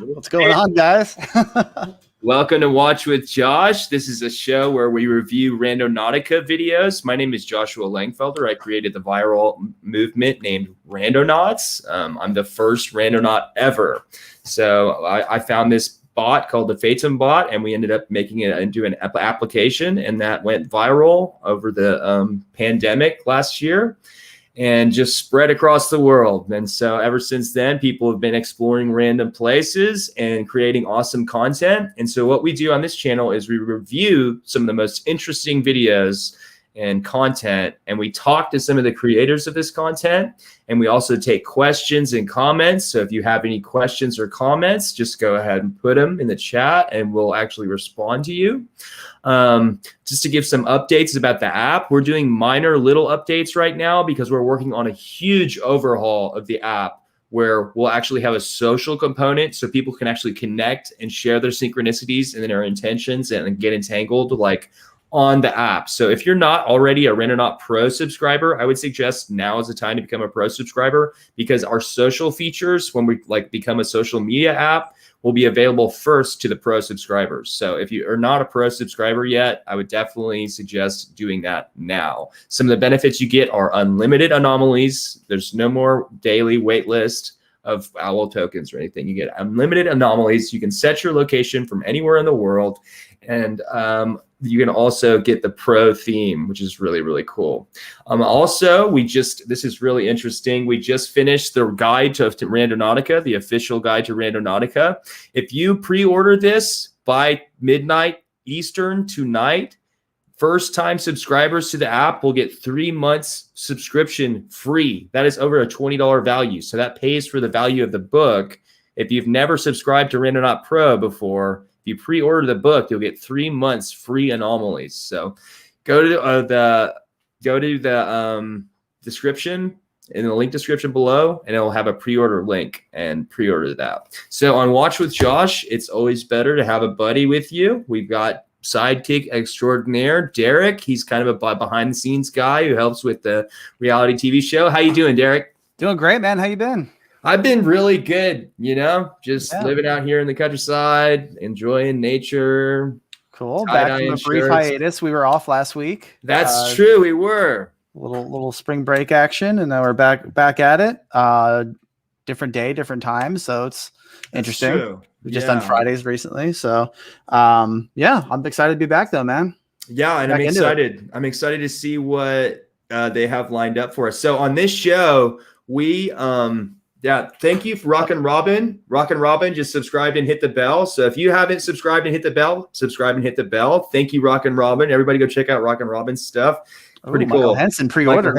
What's going on, guys? Welcome to Watch with Josh. This is a show where we review Randonautica videos. My name is Joshua Langfelder. I created the viral movement named Randonauts. I'm the first Randonaut ever. So I found this bot called the Fatum bot, and we ended up making it into an application, and that went viral over the pandemic last year and just spread across the world. And so ever since then, people have been exploring random places and creating awesome content. And so what we do on this channel is we review some of the most interesting videos and content, and we talk to some of the creators of this content, and we also take questions and comments. So if you have any questions or comments, just go ahead and put them in the chat and we'll actually respond to you. Just to give some updates about the app, we're doing minor little updates right now because we're working on a huge overhaul of the app where we'll actually have a social component so people can actually connect and share their synchronicities and their intentions and get entangled like on the app. So if you're not already a Randonaut Pro subscriber, I would suggest now is the time to become a Pro subscriber, because our social features, when we become a social media app, will be available first to the Pro subscribers. So if you are not a Pro subscriber yet, I would definitely suggest doing that now. Some of the benefits you get are unlimited anomalies. There's no more daily wait list of owl tokens or anything. You get unlimited anomalies. You can set your location from anywhere in the world, and you can also get the Pro theme, which is really, really cool. Also, this is really interesting. We just finished the guide to Randonautica, the official guide to Randonautica. If you pre-order this by midnight Eastern tonight, first-time subscribers to the app will get 3 months subscription free. That is over a $20 value. So that pays for the value of the book. If you've never subscribed to Randonaut Pro before, you pre-order the book, you'll get 3 months free anomalies. So go to the description, in the link description below, and it'll have a pre-order link, and pre-order that. So on Watch with Josh, it's always better to have a buddy with you. We've got sidekick extraordinaire Derek. He's kind of a behind the scenes guy who helps with the reality TV show. How you doing, Derek? Doing great, man. How you been? I've been really good, just living out here in the countryside, enjoying nature. Cool. Back from a brief hiatus. We were off last week. That's true. We were. Little spring break action, and now we're back at it. Different day, different time. So it's interesting. True. We've just done Fridays recently. So I'm excited to be back though, man. Yeah, and I'm excited. I'm excited to see what they have lined up for us. So on this show, we thank you for Rockin' Robin. Rockin' Robin just subscribed and hit the bell. So if you haven't subscribed and hit the bell, subscribe and hit the bell. Thank you, Rockin' Robin. Everybody go check out Rockin' Robin's stuff. Pretty cool. Michael Henson pre-ordered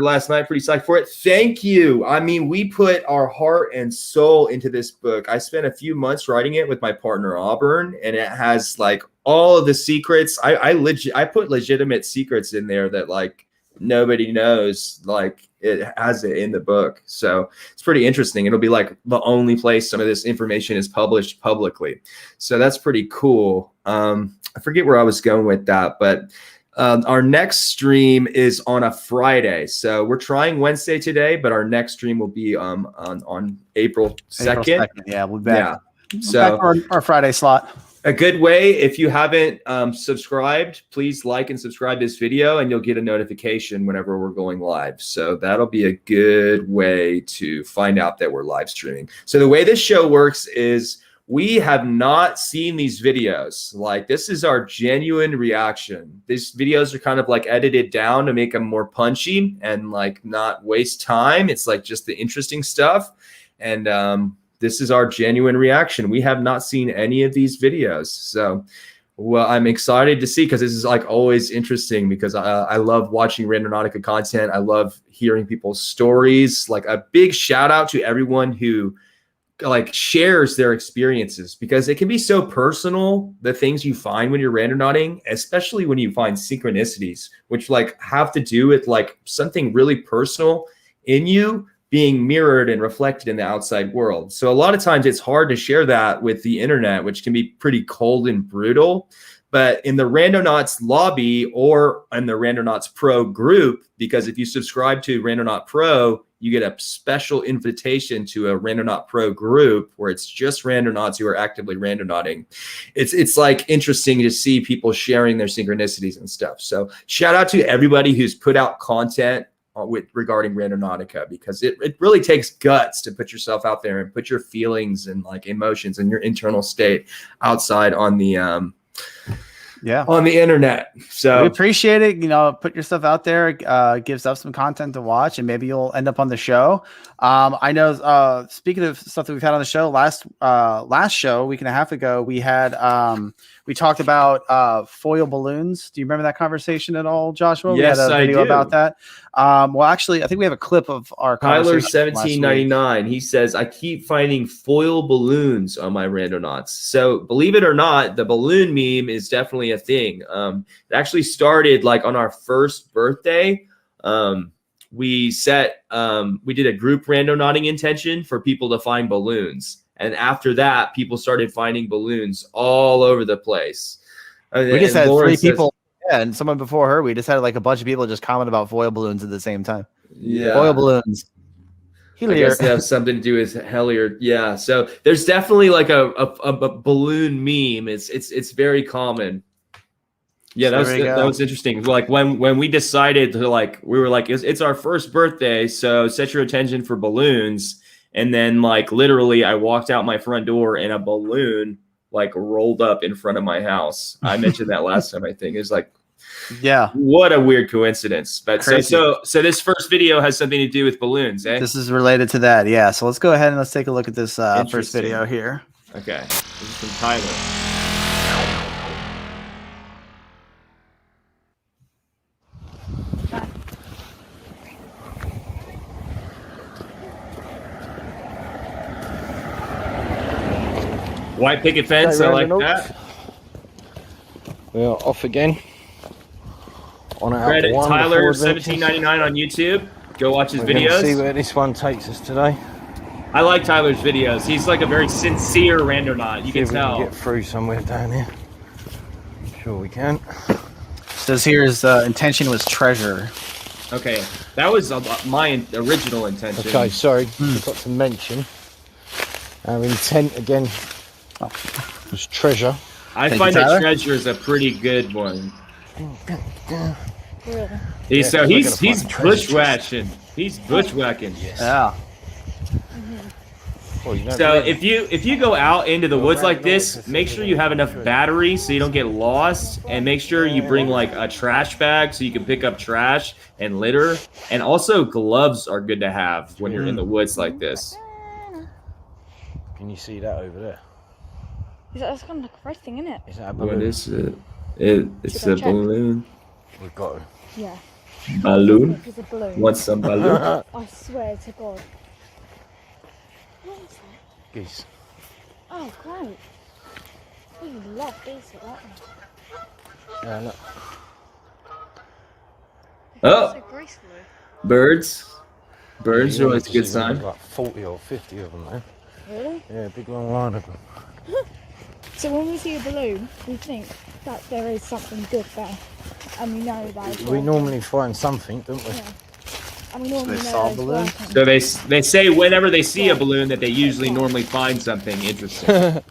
last night. Pretty psyched for it. Thank you. I mean, we put our heart and soul into this book. I spent a few months writing it with my partner Auburn, and it has like all of the secrets. I put legitimate secrets in there that like nobody knows. Like it has it in the book. So it's pretty interesting. It'll be like the only place some of this information is published publicly. So that's pretty cool. I forget where I was going with that, but our next stream is on a Friday. So we're trying Wednesday today, but our next stream will be on April 2nd. Yeah, we'll be back. Yeah. So back our Friday slot. A good way, if you haven't subscribed, please like and subscribe this video, and you'll get a notification whenever we're going live. So that'll be a good way to find out that we're live streaming. So the way this show works is we have not seen these videos. Like, this is our genuine reaction. These videos are kind of like edited down to make them more punchy and like not waste time. It's like just the interesting stuff. And this is our genuine reaction. We have not seen any of these videos. So, well, I'm excited to see, because this is like always interesting, because I love watching Randonautica content. I love hearing people's stories. Like, a big shout out to everyone who like shares their experiences, because it can be so personal, the things you find when you're randonauting, especially when you find synchronicities, which like have to do with like something really personal in you being mirrored and reflected in the outside world. So a lot of times it's hard to share that with the internet, which can be pretty cold and brutal. But in the Randonauts lobby or in the Randonauts Pro group, because if you subscribe to Randonaut Pro, you get a special invitation to a Randonaut Pro group where it's just randonauts who are actively randonauting. It's like interesting to see people sharing their synchronicities and stuff. So shout out to everybody who's put out content regarding Randonautica, because it really takes guts to put yourself out there and put your feelings and like emotions and your internal state outside on the on the internet. So we appreciate it. You know, put your stuff out there, gives us some content to watch, and maybe you'll end up on the show. I know, speaking of stuff that we've had on the show, last show, a week and a half ago, we had we talked about foil balloons. Do you remember that conversation at all, Joshua? Yes, we had a video I do. about that. Well, actually, I think we have a clip of our Tyler conversation. 1799. He says, I keep finding foil balloons on my Randonauts. So believe it or not, the balloon meme is definitely a thing. It actually started like on our first birthday. We did a group randonauting intention for people to find balloons. And after that, people started finding balloons all over the place. We just had three people. Yeah, and someone before her, we just had like a bunch of people just comment about foil balloons at the same time. Yeah. Foil balloons. I guess they have something to do with Hellier. Yeah. So there's definitely like a balloon meme. It's very common. Yeah, that was interesting. Like when we decided to we were like, it's our first birthday, so set your attention for balloons. And then like literally I walked out my front door and a balloon like rolled up in front of my house. I mentioned that last time, I think. It's like, yeah, what a weird coincidence. But crazy. So this first video has something to do with balloons, eh? This is related to that, yeah. So let's go ahead and let's take a look at this first video here. Okay, this is from Tyler. White picket fence, I like that. We are off again. Credit Tyler 1799 on YouTube. Go watch his videos. See where this one takes us today. I like Tyler's videos. He's like a very sincere randonaut. You can tell. Get through somewhere down here. Sure we can. Says here his intention was treasure. Okay, that was my original intention. Okay, sorry, forgot to mention our intent again was treasure. I find that treasure is a pretty good one. He's bushwhacking. He's bushwhacking. Yes. Yeah. Well, you know, so if you go out into the woods like this, make sure you have enough battery so you don't get lost, and make sure you bring like a trash bag so you can pick up trash and litter. And also gloves are good to have when you're in the woods like this. Can you see that over there? That's kind of like a red thing, isn't it? Is that a balloon? What is it? It's a balloon. We've got it. Yeah. Balloon? It's a balloon. Want some balloon? I swear to God. What is that? Geese. Oh, great. We love geese like that. Yeah, look. Oh, So gracefully. birds. Birds are always a good There's sign. like 40 or 50 of them there. Really? Yeah, big long line of them. So when we see a balloon, we think that there is something good there. And we know that We normally find something, don't we? Yeah. And we normally They know saw a that balloon? it's working. So they say whenever they see a balloon that they usually normally find something interesting.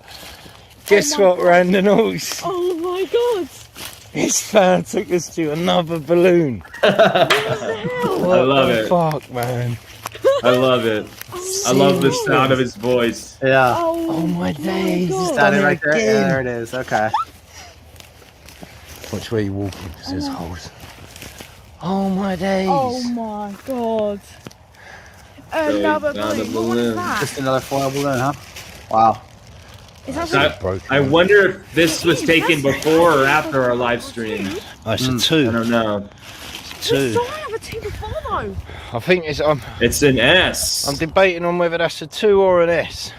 Guess my what, God. Randonautics? Oh my God! This fan took us to another balloon. I love it. Fuck, man. I love it. I love the sound of his voice. Yeah. Oh my days. God. Got it right there. again. Yeah, there it is. Okay. Watch where you're walking, because there's holes. Oh my days. Oh my God! Another another balloon. What is that? Just another foil balloon, huh? Wow. Is that So something? I wonder if this was taken before or after our live stream. Oh, it's a I two. don't know. Two. I have a two before though. I think it's. It's an S. I'm debating on whether that's a 2 or an S.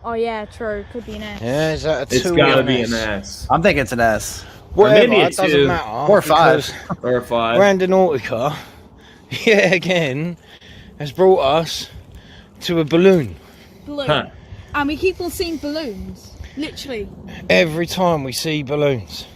Oh yeah, true. Could be an S. Yeah, is that a 2 It's or gotta an be S? an S. I'm thinking it's an S. Whatever, maybe a it doesn't 2. matter. Or 5. because Or a 5. Randonautica, yet again, has brought us to a balloon. Balloon. Huh. And we keep on seeing balloons. Literally. Every time we see balloons.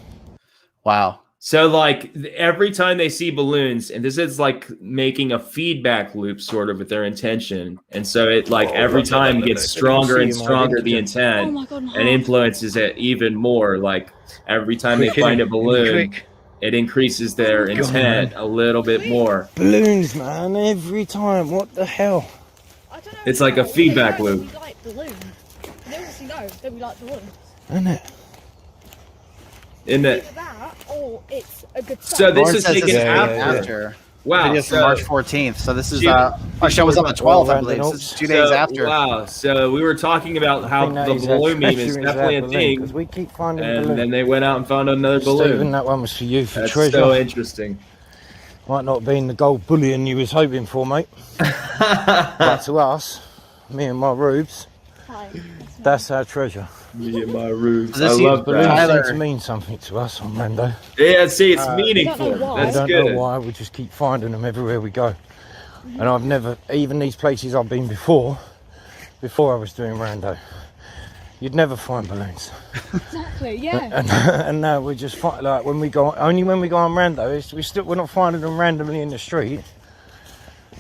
Wow. So like every time they see balloons, and this is like making a feedback loop sort of with their intention. And so it like every time gets stronger and stronger the intent Oh my God, and influences it even more. Like every time they find a balloon, it increases their intent a little bit more. Balloons, man, every time. What the hell? I don't know. It's like a feedback They loop. like balloons. They obviously know that we like balloons. Isn't it? In the Either that or it's a good sign. so this Lauren is says taken this is after. Wow. Video's from So, March 14th. So this is She- our show was on the 12th, I believe. This is 2 days so, after. Wow. So we were talking about how the balloon meme is definitely a thing. Because we keep finding And balloons. then they went out and found another balloon. Stephen, that one was for you for That's treasure. so interesting. Might not have been the gold bullion you was hoping for, mate. But to us, me and my Rubes, Hi. that's our treasure. Me and my roots. So this I seems love Balloons that. Tyler- seem to mean something to us on Rando. Yeah, see, it's I meaningful. don't know why. I That's don't good. know why, we just keep finding them everywhere we go. And I've never, even these places I've been before I was doing Rando, you'd never find balloons. Exactly, yeah. And now we just find, like when we go, only when we go on Rando, we're not finding them randomly in the street.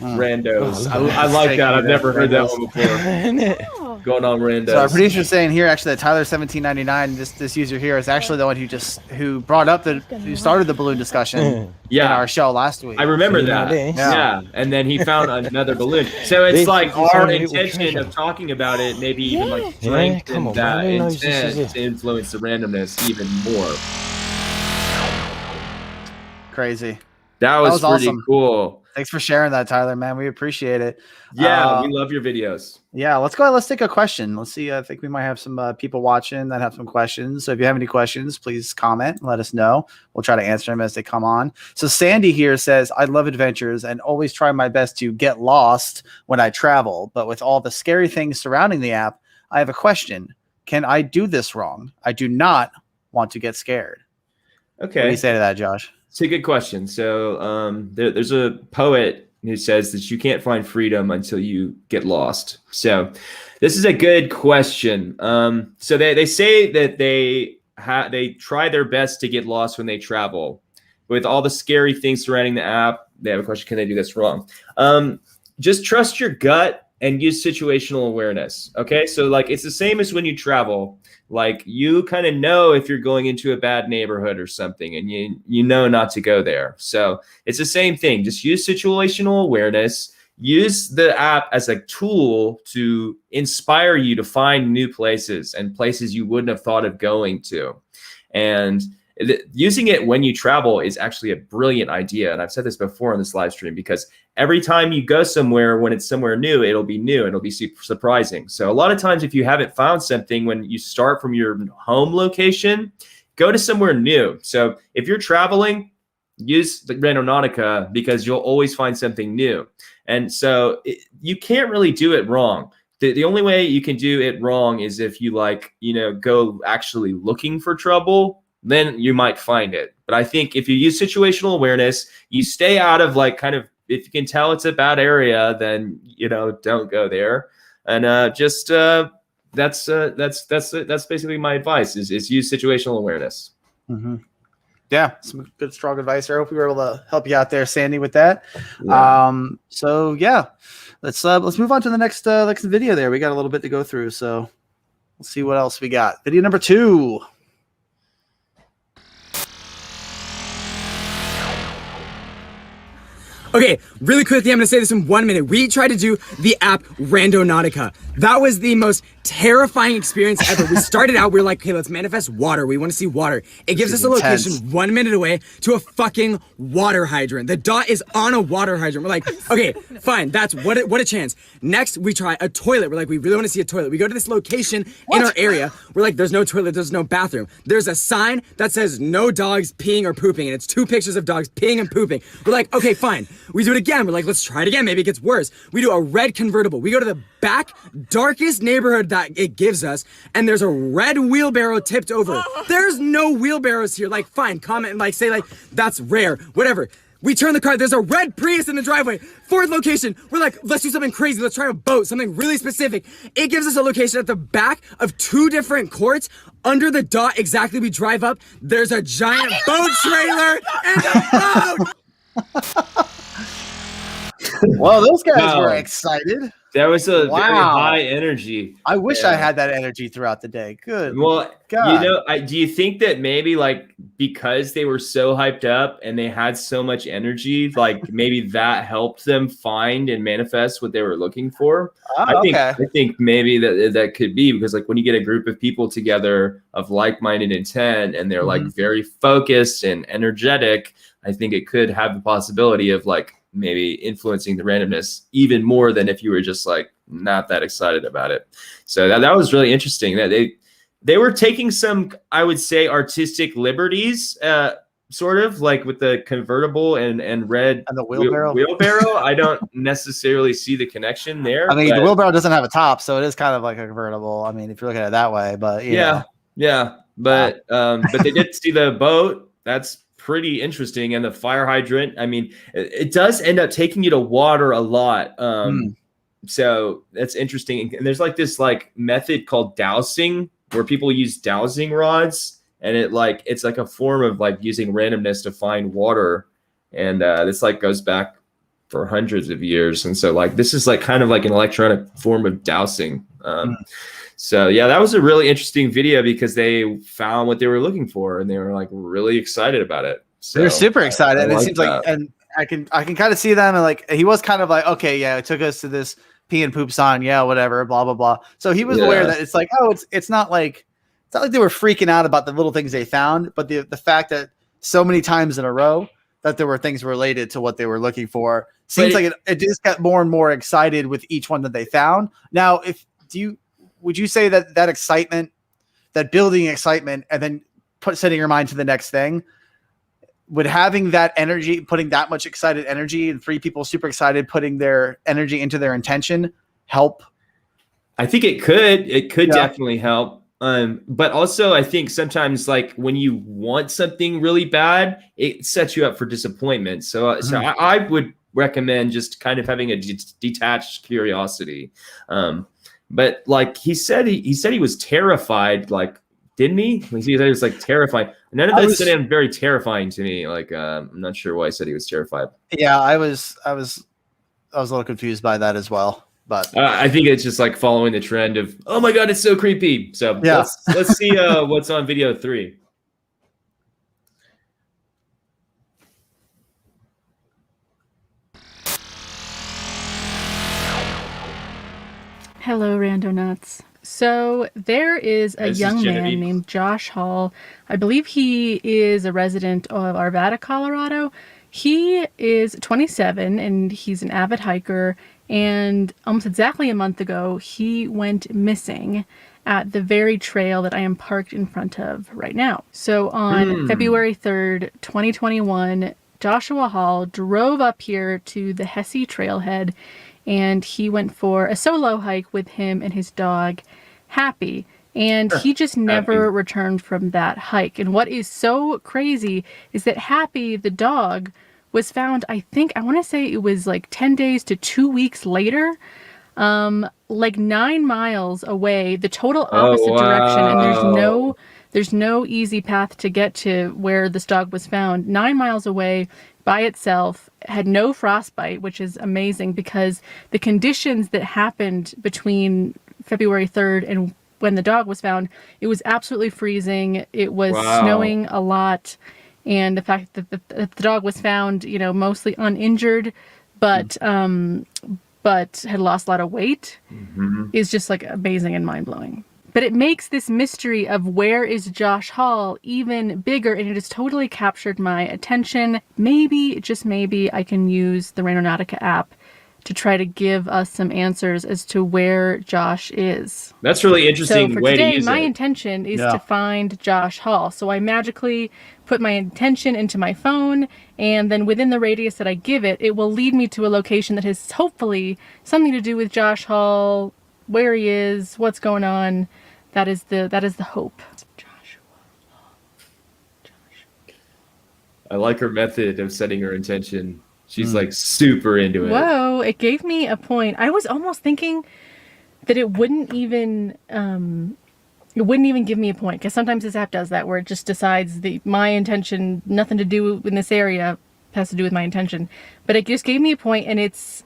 Randos. Oh, I like that. I've never heard that Randos. one before. Oh, Going on randos. So our producer's saying here actually that Tyler 1799, this user here is actually the one who brought up who started the balloon discussion in Yeah. our show last week. I remember You know that. this. Yeah. And then he found another balloon. So it's This like is his our own little intention treasure. of talking about it, maybe even like Yeah, strengthen come on, that man. Who knows this intent is it? to influence the randomness even more. Crazy. That was pretty awesome. cool. Thanks for sharing that, Tyler, man. We appreciate it. Yeah, we love your videos. Yeah, let's go ahead. Let's take a question. Let's see. I think we might have some people watching that have some questions. So if you have any questions, please comment and let us know. We'll try to answer them as they come on. So Sandy here says, I love adventures and always try my best to get lost when I travel. But with all the scary things surrounding the app, I have a question. Can I do this wrong? I do not want to get scared. What do Okay. you say to that, Josh? It's a good question. So there's a poet who says that you can't find freedom until you get lost. So this is a good question. So they say that they try their best to get lost when they travel. With all the scary things surrounding the app, they have a question, can they do this wrong? Just trust your gut and use situational awareness. Okay, so like it's the same as when you travel. Like you kind of know if you're going into a bad neighborhood or something, and you know not to go there. So it's the same thing. Just use situational awareness. Use the app as a tool to inspire you to find new places and places you wouldn't have thought of going to. And using it when you travel is actually a brilliant idea. And I've said this before in this live stream, because every time you go somewhere, when it's somewhere new, it'll be new. It'll be super surprising. So a lot of times if you haven't found something when you start from your home location, go to somewhere new. So if you're traveling, use the Randonautica because you'll always find something new. And so you can't really do it wrong. The only way you can do it wrong is if you go actually looking for trouble, then you might find it. But I think if you use situational awareness, you stay out of if you can tell it's a bad area, then don't go there. And that's basically my advice is use situational awareness. Mm-hmm. Yeah, some good, strong advice. I hope we were able to help you out there, Sandy, with that. Yeah. So yeah, let's move on to the next video. There, we got a little bit to go through, so we'll see what else we got. Video number 2. Okay, really quickly, I'm going to say this in 1 minute. We tried to do the app Randonautica. That was the most terrifying experience ever. We started out, we were like, okay, let's manifest water. We want to see water. It gives us a location intense. 1 minute away to a fucking water hydrant. The dot is on a water hydrant. We're like, okay, fine, that's what a chance. Next, we try a toilet. We're like, we really want to see a toilet. We go to this location in our area. We're like, there's no toilet, there's no bathroom. There's a sign that says no dogs peeing or pooping, and it's 2 pictures of dogs peeing and pooping. We're like, okay, fine. We do it again. We're like, let's try it again. Maybe it gets worse. We do a red convertible. We go to the back, darkest neighborhood that it gives us, and there's a red wheelbarrow tipped over. There's no wheelbarrows here. Like, fine, comment and say that's rare, whatever. We turn the car. There's a red Prius in the driveway. Fourth location. We're like, let's do something crazy. Let's try a boat, something really specific. It gives us a location at the back of 2 different courts. Under the dot exactly we drive up, there's a giant boat trailer and a boat. Well, those guys Wow. were excited. That was a very Wow. high energy. I wish I Yeah. had that energy throughout the day. Good. Well, God. do you think that maybe like because they were so hyped up and they had so much energy, like maybe that helped them find and manifest what they were looking for? Oh, I think maybe that could be because like when you get a group of people together of like-minded intent and they're like very focused and energetic, I think it could have the possibility of like maybe influencing the randomness even more than if you were just like not that excited about it. So that was really interesting that they were taking some, I would say, artistic liberties, sort of like with the convertible and red And the wheelbarrow. wheelbarrow. I don't necessarily see the connection there. I mean, but the wheelbarrow doesn't have a top, so it is kind of like a convertible. I mean, if you're looking at it that way, but you know. but they did see the boat. That's pretty interesting. And the fire hydrant. I mean, it does end up taking you to water a lot. So that's interesting. And there's like this like method called dowsing where people use dowsing rods, and it's like a form of like using randomness to find water. And this like goes back for hundreds of years. And so like this is like kind of like an electronic form of dowsing. So yeah, that was a really interesting video because they found what they were looking for and they were like really excited about it. So They're super excited. And it like seems like, and I can kind of see them, and like he was kind of like, okay, yeah, it took us to this pee and poop sign, yeah, whatever, blah blah blah. So he was aware that it's like, oh, it's not like they were freaking out about the little things they found, but the fact that so many times in a row that there were things related to what they were looking for seems like it just got more and more excited with each one that they found. Now, would you say that excitement, that building excitement, and then setting your mind to the next thing, would having that energy, putting that much excited energy, and 3 people super excited, putting their energy into their intention, help? I think it could definitely help. But also I think sometimes like when you want something really bad, it sets you up for disappointment. So I would recommend just kind of having a detached curiosity. But like he said he was terrified, like, didn't he? He said he was like terrified. None of that sounded very terrifying to me. Like I'm not sure why he said he was terrified. Yeah, I was a little confused by that as well. But I think it's just like following the trend of, oh my god, it's so creepy. So yeah. let's see what's on video 3. Hello, Randonauts. So there is a This is young Genevieve. man named Josh Hall. I believe he is a resident of Arvada, Colorado. He is 27 and he's an avid hiker. And almost exactly a month ago, he went missing at the very trail that I am parked in front of right now. So on February 3rd, 2021, Joshua Hall drove up here to the Hesse trailhead, and he went for a solo hike with him and his dog, Happy. And he just never returned from that hike. And what is so crazy is that Happy, the dog, was found, I want to say it was like 10 days to 2 weeks later, like 9 miles away, the total opposite direction. And there's no easy path to get to where this dog was found. 9 miles away by itself, had no frostbite, which is amazing because the conditions that happened between February 3rd and when the dog was found, it was absolutely freezing. It was snowing a lot. And the fact that the dog was found, mostly uninjured, but had lost a lot of weight is just like amazing and mind blowing. But it makes this mystery of where is Josh Hall even bigger, and it has totally captured my attention. Maybe, just maybe, I can use the Randonautica app to try to give us some answers as to where Josh is. That's really interesting. So for way today, to use my it. intention is to find Josh Hall. So I magically put my intention into my phone, and then within the radius that I give it, it will lead me to a location that has hopefully something to do with Josh Hall, where he is, what's going on. That is the hope. I like her method of setting her intention. She's like super into it. Whoa, it gave me a point. I was almost thinking that it wouldn't even give me a point, because sometimes this app does that where it just decides my intention, nothing to do in this area, has to do with my intention. But it just gave me a point, and it's,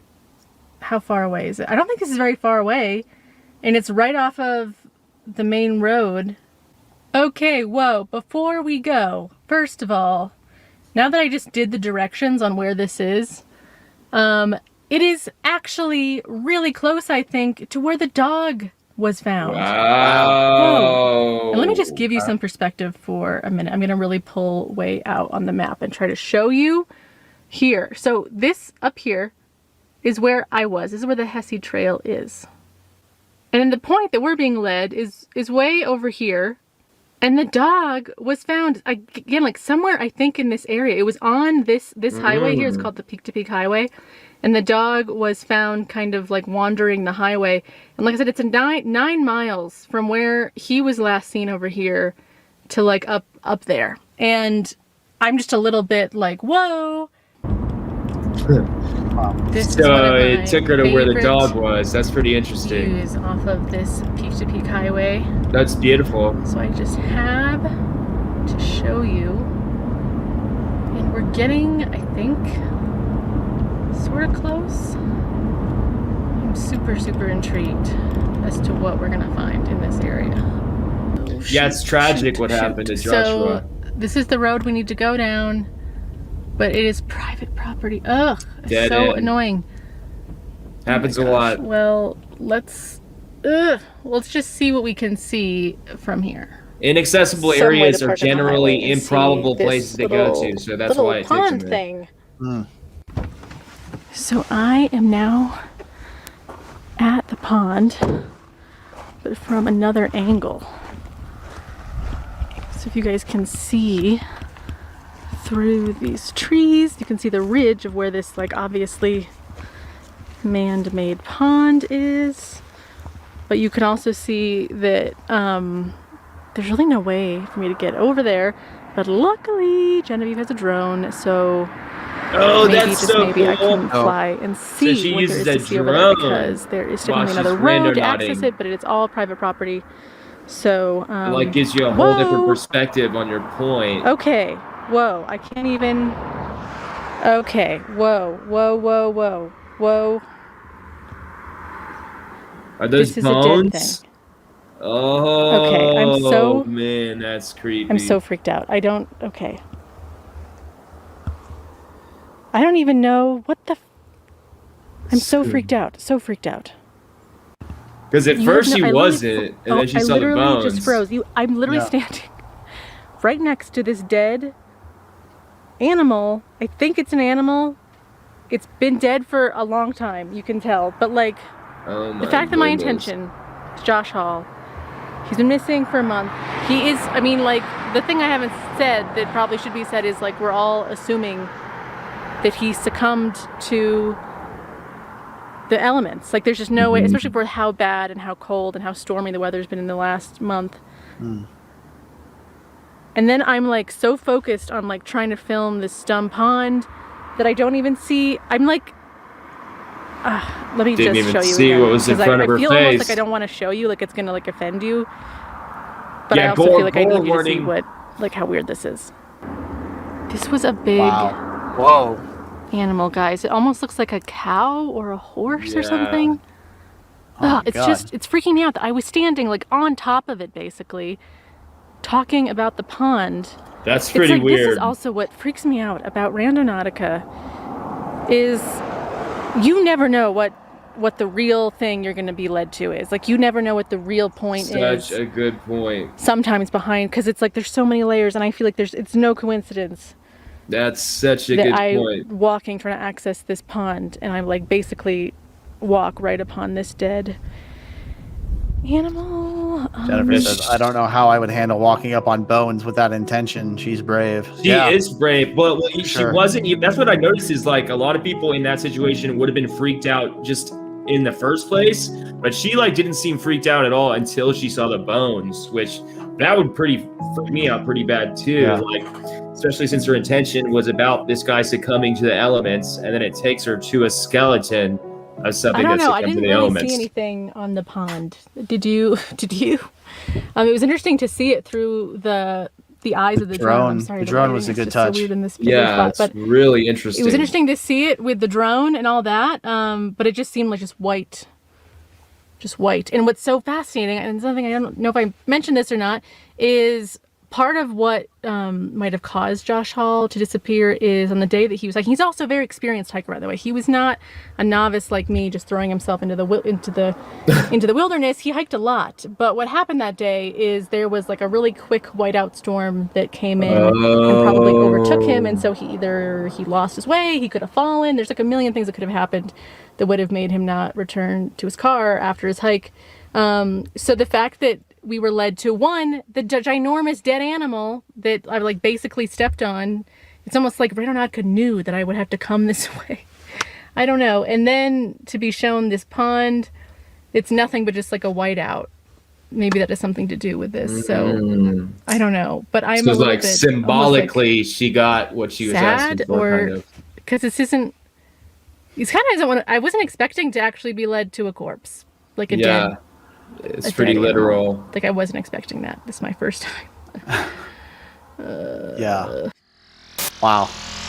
how far away is it? I don't think this is very far away, and it's right off of the main road. Okay, whoa, before we go, first of all, now that I just did the directions on where this is, it is actually really close, I think, to where the dog was found. Wow. Whoa. And let me just give you some perspective for a minute. I'm going to really pull way out on the map and try to show you here. So this up here is where I was. This is where the Hesse Trail is. And then the point that we're being led is way over here. And the dog was found, again, like somewhere, I think, in this area. It was on this highway here. It's called the Peak to Peak Highway. And the dog was found kind of like wandering the highway. And like I said, it's a 9 miles from where he was last seen over here to like up there. And I'm just a little bit like, whoa. So it took her to where the dog was. That's pretty interesting. Views off of this Peak to Peak Highway. That's beautiful. So I just have to show you. And we're getting, I think, sort of close. I'm super, super intrigued as to what we're gonna find in this area. Yeah, it's tragic what happened to Joshua. So this is the road we need to go down, but it is private property. Ugh, Dead so end. annoying. Happens a lot. Well, let's just see what we can see from here. Inaccessible Some way areas to are park on the generally highway and see improbable this places to go to, so that's little why it pond takes them thing. Mm. So I am now at the pond, but from another angle. So if you guys can see through these trees, you can see the ridge of where this, like, obviously man-made pond is. But you can also see that there's really no way for me to get over there. But luckily, Genevieve has a drone, so Oh, maybe, that's just so maybe I cool. can fly and see she what there uses is a to see over there, drone because there is while definitely another she's road to randonauting. access it, but it's all private property. So It like gives you a whole different whoa. perspective on your point. Okay, whoa, I can't even. Okay, whoa, whoa, whoa, whoa, whoa. Are those This is a dead bones? thing. Oh, Okay, I'm so- man, that's creepy. I'm so freaked out. Okay. I don't even know what the. I'm so freaked out. So freaked out. Because at You first have she no- I literally wasn't, and then she I saw the literally bones. just froze. I'm literally Yeah. standing right next to this dead animal. I think it's an animal. It's been dead for a long time, you can tell. But like, Oh the fact that my goodness. intention is Josh Hall. He's been missing for a month. He is, I mean, like, the thing I haven't said that probably should be said is, like, we're all assuming that he succumbed to the elements. Like, there's just no way, especially for how bad and how cold and how stormy the weather's been in the last month. And then I'm like so focused on like trying to film this dumb pond that I don't even see. I'm like, let me Didn't just even show you see again, what was in 'cause front I of her feel almost face. like I don't want to show you, like it's gonna like offend you. But I Yeah, also gore- feel like I gore need you to see warning. what, like how weird this is. This was a big Wow. Whoa. animal, guys. It almost looks like a cow or a horse or Yeah. something. Oh my It's God. just, it's freaking me out that I was standing like on top of it basically, talking about the pond. That's It's pretty like, weird. this is also what freaks me out about Randonautica is you never know what the real thing you're going to be led to is. Like, you never know what the real point is. Such a good point. Sometimes behind, because it's like there's so many layers, and I feel like it's no coincidence That's such a that good I'm point. walking trying to access this pond, and I'm like basically walk right upon this dead animal. Jennifer says, I don't know how I would handle walking up on bones with that intention. She's brave. She is brave, but she Sure. wasn't even. That's what I noticed is like a lot of people in that situation would have been freaked out just in the first place, but she like didn't seem freaked out at all until she saw the bones, which that would freak me out pretty bad too. Yeah. Like, especially since her intention was about this guy succumbing to the elements, and then it takes her to a skeleton of something I don't that know. I succumbed didn't to the really elements. see anything on the pond. Did you? Did you? It was interesting to see it through the eyes of the drone. I'm sorry, The drone was a lighting good is just so touch. weird in this particular Yeah, spot, it's but really interesting. it was interesting to see it with the drone and all that. But it just seemed like just white. And what's so fascinating, and something I don't know if I mentioned this or not, is part of what might have caused Josh Hall to disappear is on the day that he was like, he's also a very experienced hiker, by the way. He was not a novice like me, just throwing himself into the wilderness. He hiked a lot. But what happened that day is there was like a really quick whiteout storm that came in and probably overtook him. And so he lost his way, he could have fallen. There's like a million things that could have happened that would have made him not return to his car after his hike. So the fact that we were led to the ginormous dead animal that I like basically stepped on. It's almost like Randonautica knew that I would have to come this way. I don't know. And then to be shown this pond, it's nothing but just like a whiteout. Maybe that has something to do with this. So I don't know. But I'm so a little like bit symbolically, she got what she was asking for. Kind of. Because this isn't. He's kind of doesn't want. I wasn't expecting to actually be led to a corpse, like a dead. It's pretty literal. Like I wasn't expecting that. This is my first time. Yeah. Wow.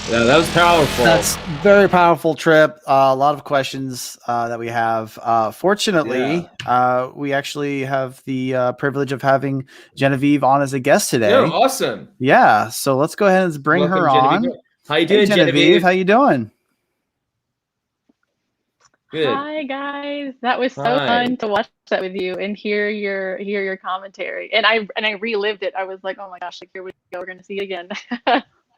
Yeah, that was powerful. That's very powerful trip. A lot of questions that we have. Fortunately, we actually have the privilege of having Genevieve on as a guest today. Yeah, awesome. Yeah. So let's go ahead and bring Welcome, her Genevieve. on. How you doing, Genevieve? How you doing? Good. Hi guys, that was so fun to watch that with you and hear your commentary. And I relived it. I was like, oh my gosh, like here we go, we're gonna see it again.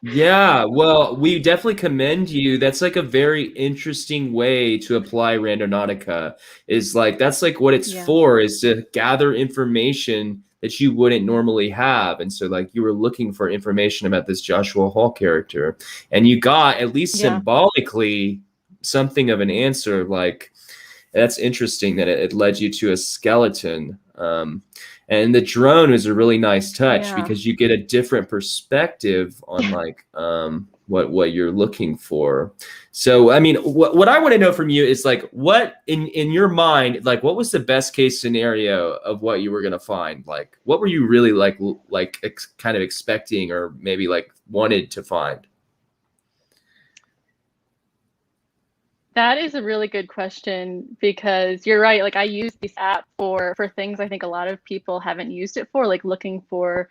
Yeah, well, we definitely commend you. That's like a very interesting way to apply Randonautica. Is like that's like what it's for, is to gather information that you wouldn't normally have. And so like you were looking for information about this Joshua Hall character, and you got at least symbolically something of an answer. Like that's interesting that it led you to a skeleton. And the drone is a really nice touch because you get a different perspective on like what you're looking for. So I mean, what I want to know from you is like, what in your mind, like what was the best case scenario of what you were gonna find? Like what were you really kind of expecting or maybe like wanted to find? That is a really good question because you're right. Like I use this app for things I think a lot of people haven't used it for, like looking for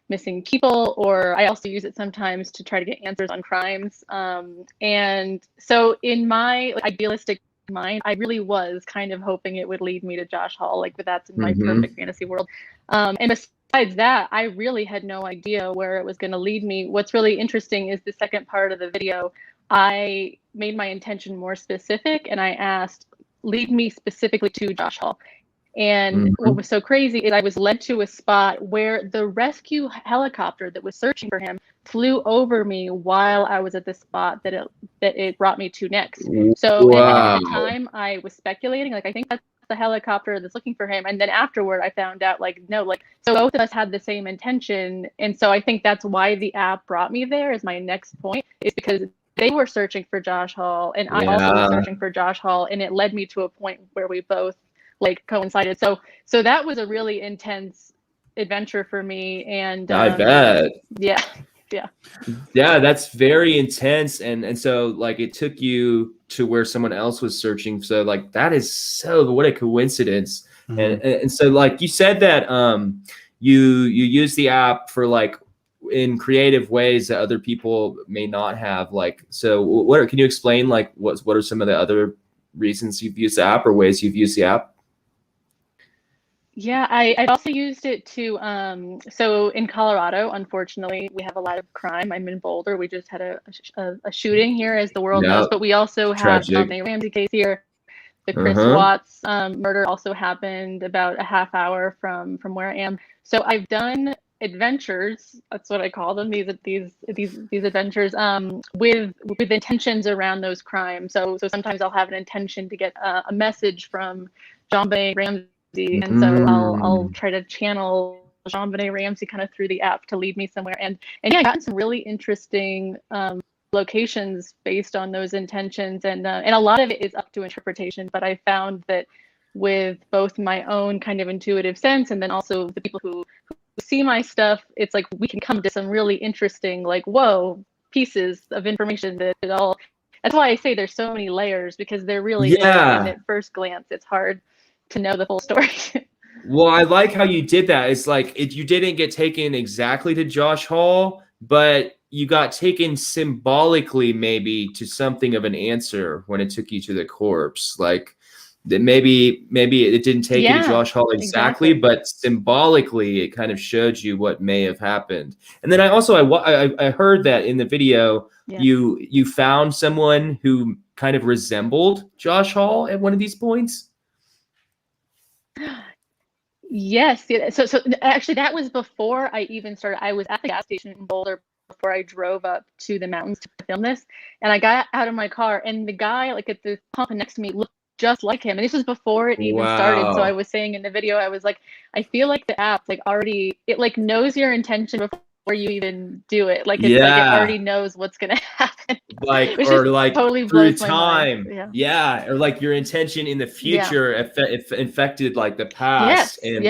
missing people, or I also use it sometimes to try to get answers on crimes. And so in my idealistic mind, I really was kind of hoping it would lead me to Josh Hall, like, but that's in my perfect fantasy world. And besides that, I really had no idea where it was going to lead me. What's really interesting is the second part of the video. I made my intention more specific and I asked, lead me specifically to Josh Hall. And what was so crazy is I was led to a spot where the rescue helicopter that was searching for him flew over me while I was at the spot that it brought me to next. So at the time I was speculating, like, I think that's the helicopter that's looking for him. And then afterward I found out, like, no, like, so both of us had the same intention. And so I think that's why the app brought me there, is my next point, is because they were searching for Josh Hall and I also was searching for Josh Hall, and it led me to a point where we both like coincided. So that was a really intense adventure for me. And I bet. Yeah. Yeah, that's very intense. And so like it took you to where someone else was searching. So like that is what a coincidence. And so like you said that you use the app for like in creative ways that other people may not have. Like, so what can you explain, like what are some of the other reasons you've used the app or ways you've used the app? Yeah, I also used it to, so in Colorado, unfortunately, we have a lot of crime. I'm in Boulder. We just had a shooting here, as the world knows, but we also have a Ramsey case here. The Chris Watts murder also happened about a half hour from where I am. So I've done adventures, that's what I call them, these adventures, with intentions around those crimes. So sometimes I'll have an intention to get a message from John Ramsey. And so I'll try to channel JonBenet Ramsey kind of through the app to lead me somewhere. And yeah, I got some really interesting locations based on those intentions, and a lot of it is up to interpretation. But I found that with both my own kind of intuitive sense and then also the people who see my stuff, it's like we can come to some really interesting, like, whoa, pieces of information that it all. That's why I say there's so many layers, because there really is. And at first glance, it's hard to know the full story. Well, I like how you did that. It's like you didn't get taken exactly to Josh Hall, but you got taken symbolically maybe to something of an answer when it took you to the corpse. Like that maybe it didn't take you to Josh Hall exactly, but symbolically it kind of showed you what may have happened. And then I heard that in the video you found someone who kind of resembled Josh Hall at one of these points. Yes. So actually, that was before I even started. I was at the gas station in Boulder before I drove up to the mountains to film this, and I got out of my car, and the guy like at the pump next to me looked just like him. And this was before it even started. So I was saying in the video, I was like, I feel like the app like already it like knows your intention before you even do it. Like it's like it already knows what's gonna happen. Like or like totally through time. Or like your intention in the future affected like the past. And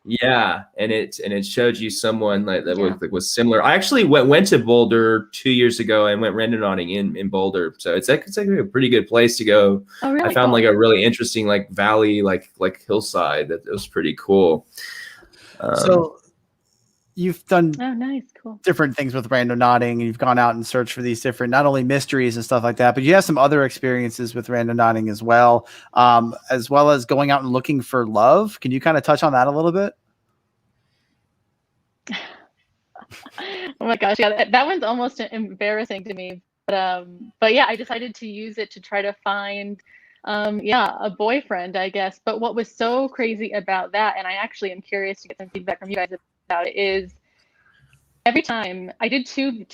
it showed you someone like that was similar. I actually went to Boulder 2 years ago and went randonauting in Boulder. So it's like a pretty good place to go. Oh, really? I found like a really interesting like valley, like hillside that was pretty cool. So you've done cool different things with randonauting, and you've gone out and searched for these different, not only mysteries and stuff like that, but you have some other experiences with randonauting as well as going out and looking for love. Can you kind of touch on that a little bit? Oh my gosh, yeah, that one's almost embarrassing to me. But yeah, I decided to use it to try to find a boyfriend, I guess. But what was so crazy about that, and I actually am curious to get some feedback from you guys about it, is every time I did two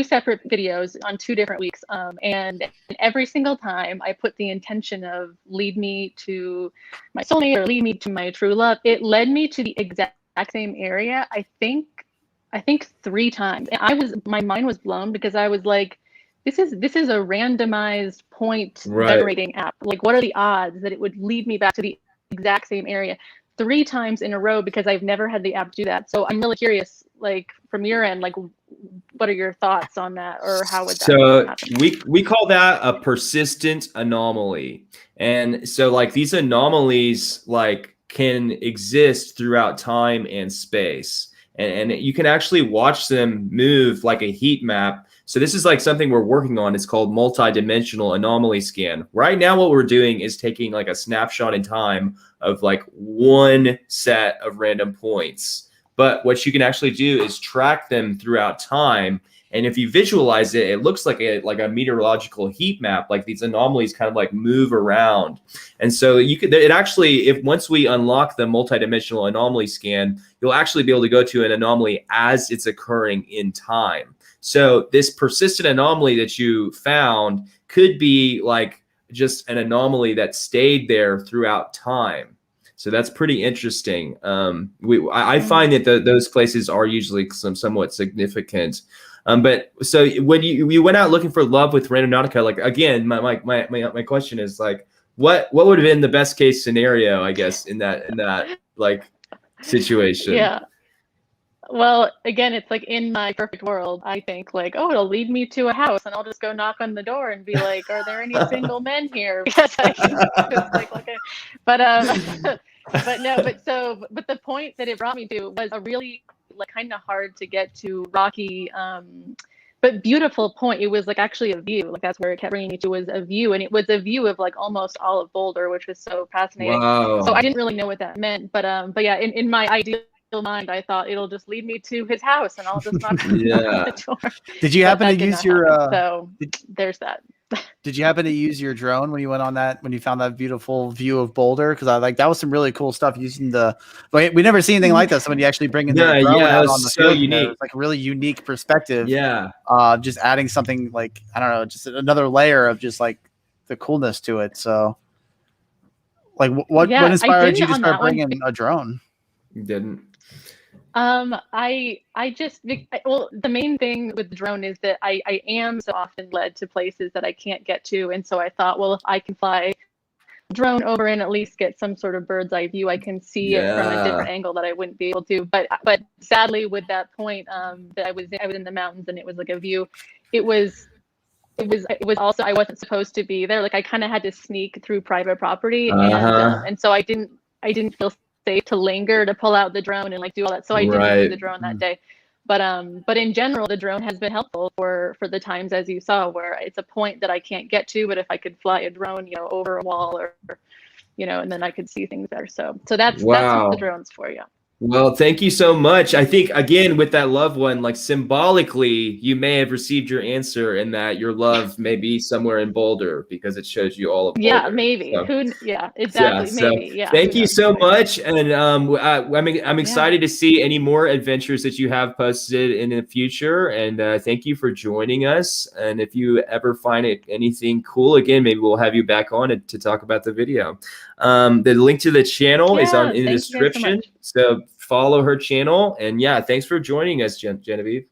separate videos on 2 different weeks, and every single time I put the intention of lead me to my soulmate or lead me to my true love, it led me to the exact same area. I think 3 times, and my mind was blown, because I was like, this is a randomized point generating app. Like, what are the odds that it would lead me back to the exact same area 3 times in a row, because I've never had the app do that. So I'm really curious, like from your end, like what are your thoughts on that, or how would that happen? we call that a persistent anomaly. And so like these anomalies like can exist throughout time and space. And you can actually watch them move like a heat map. So this is like something we're working on. It's called multi-dimensional anomaly scan. Right now, what we're doing is taking like a snapshot in time of like one set of random points. But what you can actually do is track them throughout time. And if you visualize it, it looks like a meteorological heat map. Like these anomalies kind of like move around. And so once we unlock the multidimensional anomaly scan, you'll actually be able to go to an anomaly as it's occurring in time. So this persistent anomaly that you found could be like just an anomaly that stayed there throughout time. So that's pretty interesting. I find that those places are usually somewhat significant. But so when you went out looking for love with Randonautica, like again, my question is like, what would have been the best case scenario, I guess, in that like situation? Yeah. Well, again, it's like in my perfect world, I think like, oh, it'll lead me to a house, and I'll just go knock on the door and be like, are there any single men here? Because I can just like but the point that it brought me to was a really like kind of hard to get to, rocky, but beautiful point. It was like actually a view, like that's where it kept bringing me to, was a view, and it was a view of like almost all of Boulder, which was so fascinating. Wow. So I didn't really know what that meant, but yeah, in my ideal mind, I thought it'll just lead me to his house, and I'll just knock on the door. Did you happen to use your? So there's that. Did you happen to use your drone when you went on that, when you found that beautiful view of Boulder? Because that was some really cool stuff using we never see anything like that. Somebody actually bringing the drone out on the so field. Unique. It was like a really unique perspective. Yeah. Just adding something like, I don't know, just another layer of just like the coolness to it. So like what inspired you to start bringing a drone? You didn't. Well, the main thing with the drone is that I am so often led to places that I can't get to, and so I thought, well, if I can fly drone over and at least get some sort of bird's eye view, I can see it from a different angle that I wouldn't be able to. But sadly, with that point, that I was in the mountains and it was like a view, it was also, I wasn't supposed to be there. Like I kind of had to sneak through private property, and so I didn't feel safe to linger to pull out the drone and like do all that. So I didn't do the drone that day. But in general, the drone has been helpful for the times, as you saw, where it's a point that I can't get to, but if I could fly a drone, over a wall or, and then I could see things better. So that's what the drone's for, yeah. Well, thank you so much. I think, again, with that loved one, like symbolically, you may have received your answer in that your love may be somewhere in Boulder because it shows you all of Boulder. Yeah, maybe. So, Exactly. Yeah, maybe. Yeah. Thank you so much. And I'm excited to see any more adventures that you have posted in the future. And thank you for joining us. And if you ever find anything cool, again, maybe we'll have you back on to talk about the video. The link to the channel is in the description. So follow her channel. And yeah, thanks for joining us, Genevieve.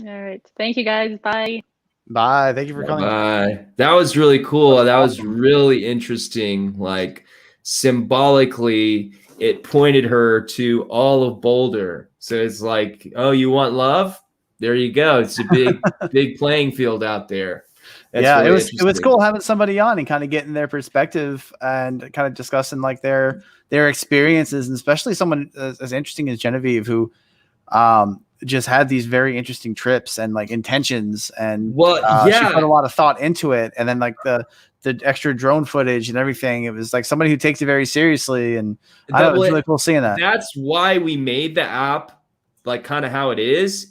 All right. Thank you, guys. Bye. Bye. Thank you for coming. Bye. That was really cool. That was really interesting. Like symbolically, it pointed her to all of Boulder. So it's like, oh, you want love? There you go. It's a big, big playing field out there. That's really it was cool having somebody on and kind of getting their perspective and kind of discussing like their experiences, and especially someone as interesting as Genevieve, who just had these very interesting trips and like intentions, and she put a lot of thought into it, and then like the extra drone footage and everything. It was like somebody who takes it very seriously, and I thought it was really cool seeing that. That's why we made the app like kind of how it is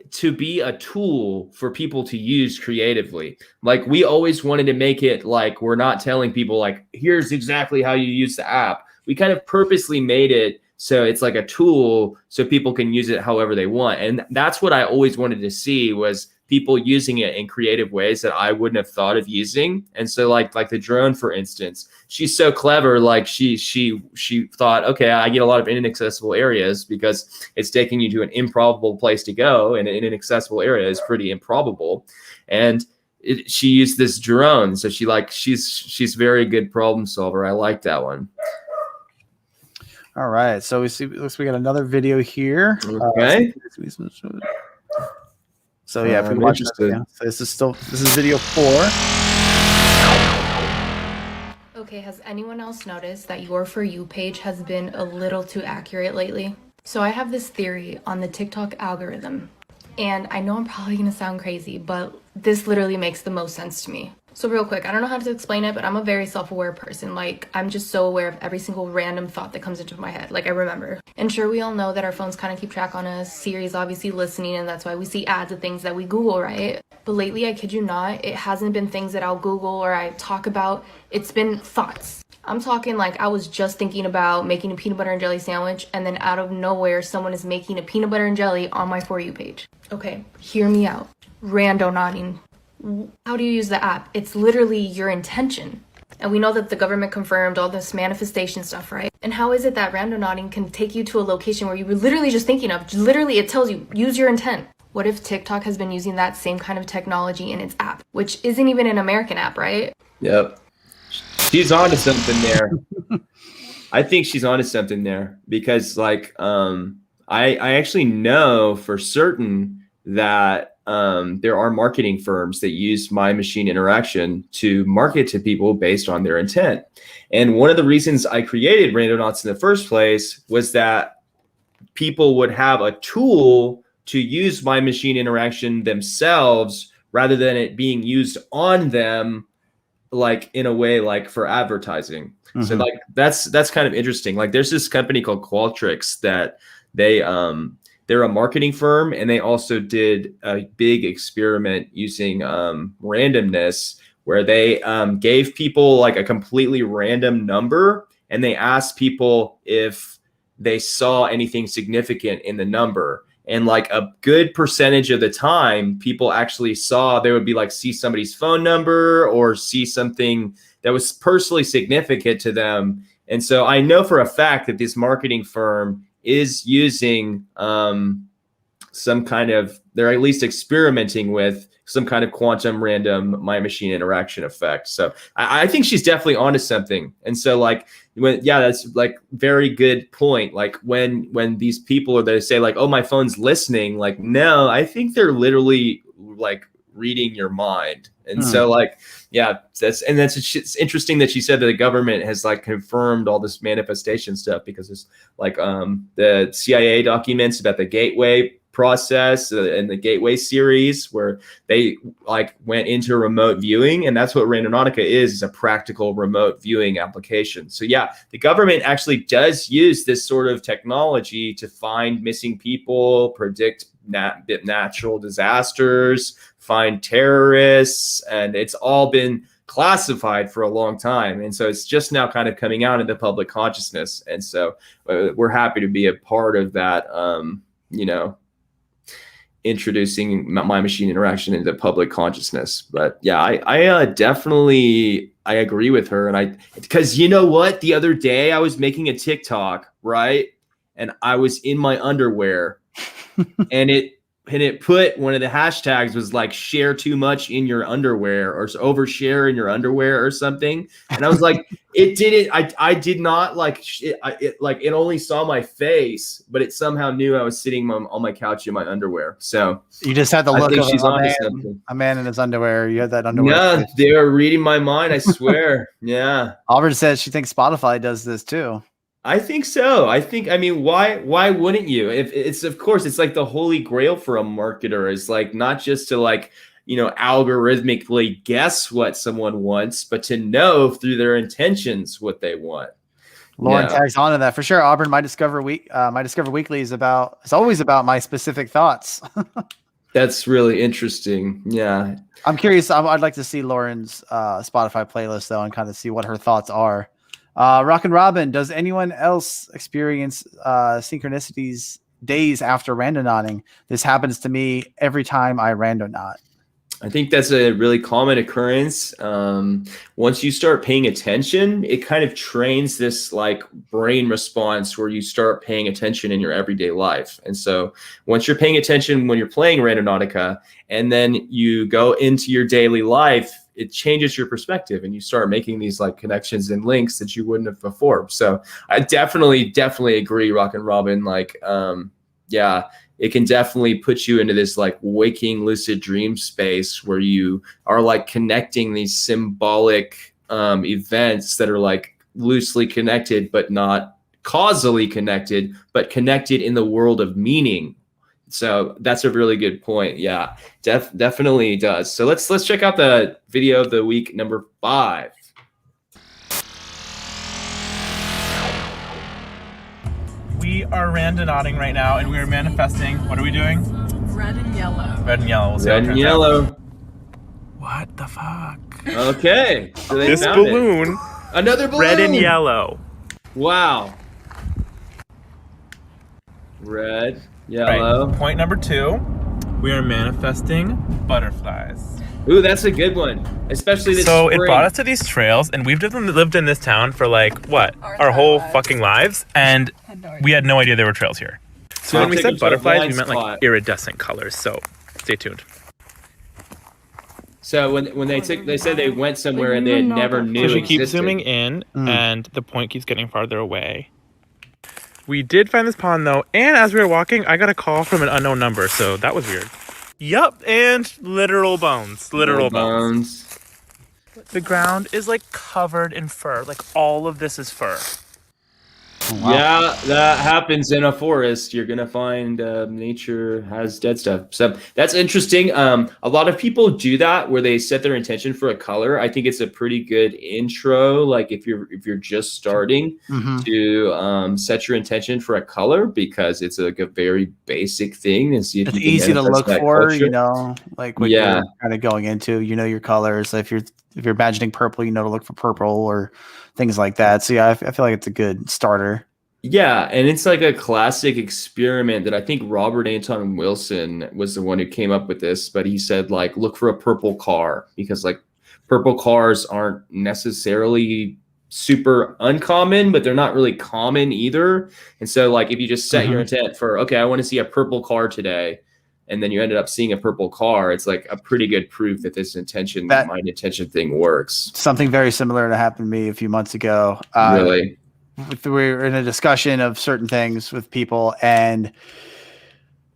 to be a tool for people to use creatively. Like we always wanted to make it like we're not telling people like here's exactly how you use the app. We kind of purposely made it so it's like a tool so people can use it however they want. And that's what I always wanted to see, was people using it in creative ways that I wouldn't have thought of using. And so like the drone, for instance, she's so clever. Like she thought, okay, I get a lot of inaccessible areas because it's taking you to an improbable place to go, and an inaccessible area is pretty improbable. And she used this drone. So she's very good problem solver. I like that one. All right. So we got another video here. Okay. So yeah, if we watch this video, so this is video 4. Okay, has anyone else noticed that your For You page has been a little too accurate lately? So I have this theory on the TikTok algorithm, and I know I'm probably gonna sound crazy, but this literally makes the most sense to me. So real quick, I don't know how to explain it, but I'm a very self-aware person. Like, I'm just so aware of every single random thought that comes into my head. Like, I remember. And sure, we all know that our phones kind of keep track on us. Siri's obviously listening, and that's why we see ads of things that we Google, right? But lately, I kid you not, it hasn't been things that I'll Google or I talk about. It's been thoughts. I'm talking like I was just thinking about making a peanut butter and jelly sandwich, and then out of nowhere, someone is making a peanut butter and jelly on my For You page. Okay, hear me out. Randonauting. How do you use the app? It's literally your intention. And we know that the government confirmed all this manifestation stuff, right? And how is it that randonauting can take you to a location where you were literally just thinking of? Literally, it tells you, use your intent. What if TikTok has been using that same kind of technology in its app, which isn't even an American app, right? Yep. She's onto something there. I think she's onto something there because like I actually know for certain that there are marketing firms that use my machine interaction to market to people based on their intent. And one of the reasons I created Randonauts in the first place was that people would have a tool to use my machine interaction themselves rather than it being used on them, like in a way like for advertising. Mm-hmm. So like that's kind of interesting. Like there's this company called Qualtrics that they're a marketing firm, and they also did a big experiment using randomness where they gave people like a completely random number, and they asked people if they saw anything significant in the number. And like a good percentage of the time, people actually saw, they would be like, see somebody's phone number or see something that was personally significant to them. And so I know for a fact that this marketing firm is using some kind of, they're at least experimenting with some kind of quantum random mind machine interaction effect. So I think she's definitely onto something. And so like, that's like very good point. Like when these people are there say like, oh, my phone's listening, like, no, I think they're literally like reading your mind. And so like, yeah, it's interesting that she said that the government has like confirmed all this manifestation stuff, because it's like the CIA documents about the Gateway process and the Gateway series where they like went into remote viewing, and that's what Randonautica is a practical remote viewing application. So yeah, the government actually does use this sort of technology to find missing people, predict natural disasters, find terrorists, and it's all been classified for a long time. And so it's just now kind of coming out in the public consciousness. And so we're happy to be a part of that, introducing mind machine interaction into public consciousness. But yeah, I definitely agree with her. And because you know what, the other day I was making a TikTok, right? And I was in my underwear and it put, one of the hashtags was like share too much in your underwear or overshare in your underwear or something. And I was like, it didn't, I did not like, it only saw my face, but it somehow knew I was sitting on my couch in my underwear. So you just had the look of she's a man in his underwear. You had that underwear. Yeah, they are reading my mind, I swear. Yeah. Auburn says she thinks Spotify does this too. I think so. I mean, why wouldn't you? If it's, of course, it's like the holy grail for a marketer is like not just to like, algorithmically guess what someone wants, but to know through their intentions what they want. Lauren tags on to that for sure. Auburn, my Discover Weekly is always about my specific thoughts. That's really interesting. Yeah. I'm curious. I'd like to see Lauren's Spotify playlist though, and kind of see what her thoughts are. Rockin' Robin, does anyone else experience synchronicities days after randonauting? This happens to me every time I randonaut. I think that's a really common occurrence. Once you start paying attention, it kind of trains this like brain response where you start paying attention in your everyday life. And so once you're paying attention when you're playing Randonautica, and then you go into your daily life, it changes your perspective and you start making these like connections and links that you wouldn't have before. So I definitely agree, Rockin' Robin. Like, it can definitely put you into this like waking lucid dream space where you are like connecting these symbolic events that are like loosely connected, but not causally connected, but connected in the world of meaning. So that's a really good point. Yeah, definitely does. So let's check out the video of the week number 5. We are randonauting right now, and we are manifesting. What are we doing? Red and yellow. Red and yellow. We'll see Red and yellow. What the fuck? Okay. So this balloon. Another balloon. Red and yellow. Wow. Red, yellow. Right. Point number 2. We are manifesting butterflies. Ooh, that's a good one. Especially this So spring. it brought us to these trails, and we've lived in this town for like, what? Our whole fucking lives. And we had no idea there were trails here. So when we said butterflies, we meant like iridescent colors. So stay tuned. So when they said they went somewhere and they had never knew. So she keeps existed. zooming in, and the point keeps getting farther away. We did find this pond though, and as we were walking, I got a call from an unknown number, so that was weird. Yup, and literal bones. Literal bones. The ground is like covered in fur. Like all of this is fur. Wow. Yeah, that happens in a forest. You're gonna find nature has dead stuff. So that's interesting. A lot of people do that where they set their intention for a color. I think it's a pretty good intro. Like if you're just starting to set your intention for a color, because it's like a very basic thing, and see if it's you can easy to look for. culture. Like what you're kind of going into. Your colors. So if you're imagining purple, to look for purple or things like that. So yeah, I feel like it's a good starter. Yeah, and it's like a classic experiment that I think Robert Anton Wilson was the one who came up with this, but he said like look for a purple car, because like purple cars aren't necessarily super uncommon, but they're not really common either. And so like if you just set your intent for, okay, I want to see a purple car today, and then you ended up seeing a purple car, it's like a pretty good proof that this mind intention thing works. Something very similar that happened to me a few months ago. Really? We were in a discussion of certain things with people, and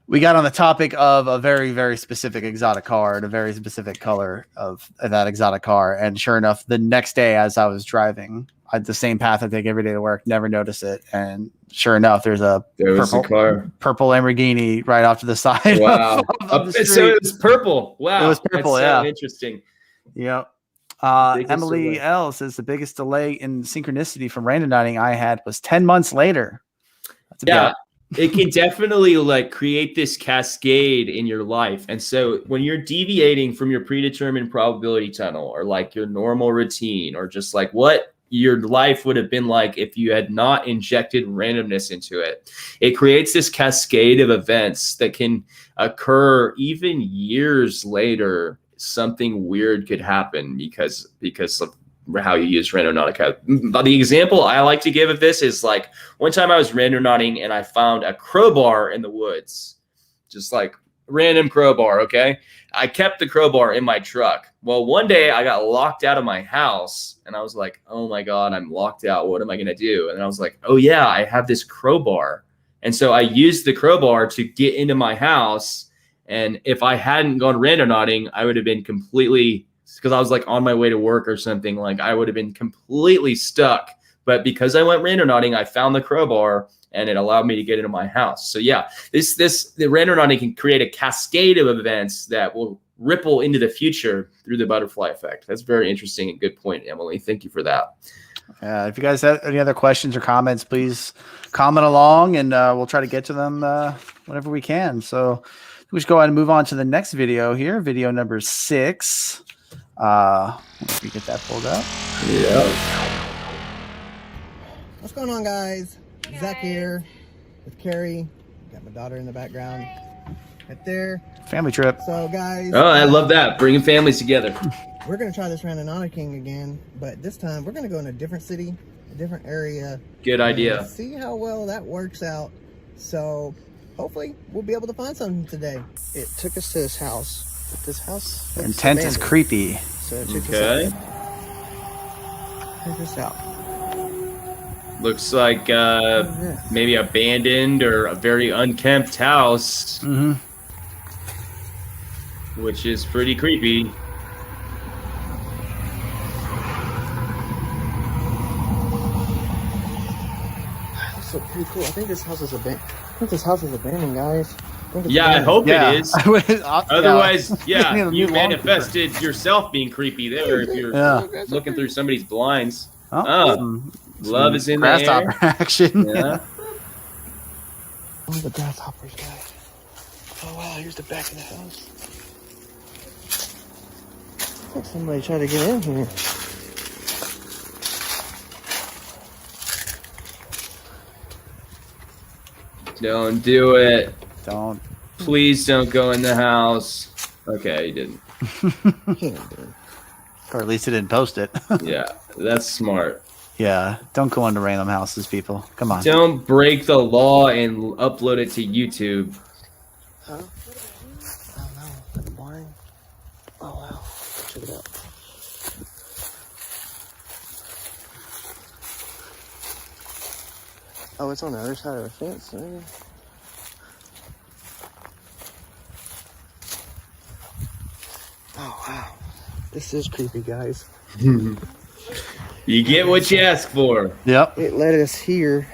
we got on the topic of a very, very specific exotic car and a very specific color of that exotic car. And sure enough, the next day as I was driving, I had the same path I take every day to work, never notice it. And sure enough, there was a purple Lamborghini right off to the side. Wow. of the street. So it was purple. Wow. It was purple. That's so interesting. Yep. Emily L says the biggest delay in synchronicity from randomizing I had was 10 months later. That's it can definitely like create this cascade in your life. And so when you're deviating from your predetermined probability tunnel, or like your normal routine, or just like what your life would have been like if you had not injected randomness into it, it creates this cascade of events that can occur even years later. Something weird could happen because of how you use Randonautica. The example I like to give of this is like one time I was randonauting and I found a crowbar in the woods, just like random crowbar. Okay. I kept the crowbar in my truck. Well, one day I got locked out of my house and I was like, oh my God, I'm locked out. What am I going to do? And I was like, oh yeah, I have this crowbar. And so I used the crowbar to get into my house. And if I hadn't gone randonauting, I would have been completely, because I was like on my way to work or something, like I would have been completely stuck. But because I went randonauting, I found the crowbar and it allowed me to get into my house. So yeah, the randonauting can create a cascade of events that will ripple into the future through the butterfly effect. That's very interesting and good point, Emily. Thank you for that. If you guys have any other questions or comments, please comment along and we'll try to get to them whenever we can. So we should go ahead and move on to the next video here, video number 6. Let me get that pulled up. Yeah. What's going on, guys? Zach here with Carrie. Got my daughter in the background right there. Family trip. So, guys. Oh, I love that. Bringing families together. We're going to try this Randonautica again, but this time we're going to go in a different city, a different area. Good idea. See how well that works out. So, hopefully, we'll be able to find something today. It took us to this house. But this house, the intent is creepy. So check okay. this out. Check this out. Looks like maybe abandoned or a very unkempt house, which is pretty creepy. This looks pretty cool. I think this house is abandoned, guys. I hope it is. Otherwise, you manifested yourself being creepy there if you're looking through somebody's blinds. Love is in the air. Grasshopper action. Yeah. Oh, the grasshoppers, guys. Oh, wow, here's the back of the house. Looks like somebody tried to get in here. Don't do it. Don't. Please don't go in the house. Okay, you didn't. Or at least he didn't post it. Yeah, that's smart. Yeah, don't go into random houses, people. Come on. Don't break the law and upload it to YouTube. Huh? Oh no, that's boring. Oh wow, check it out. Oh, it's on the other side of the fence. Maybe. Oh wow, this is creepy, guys. You get what you ask for. Yep. It led us here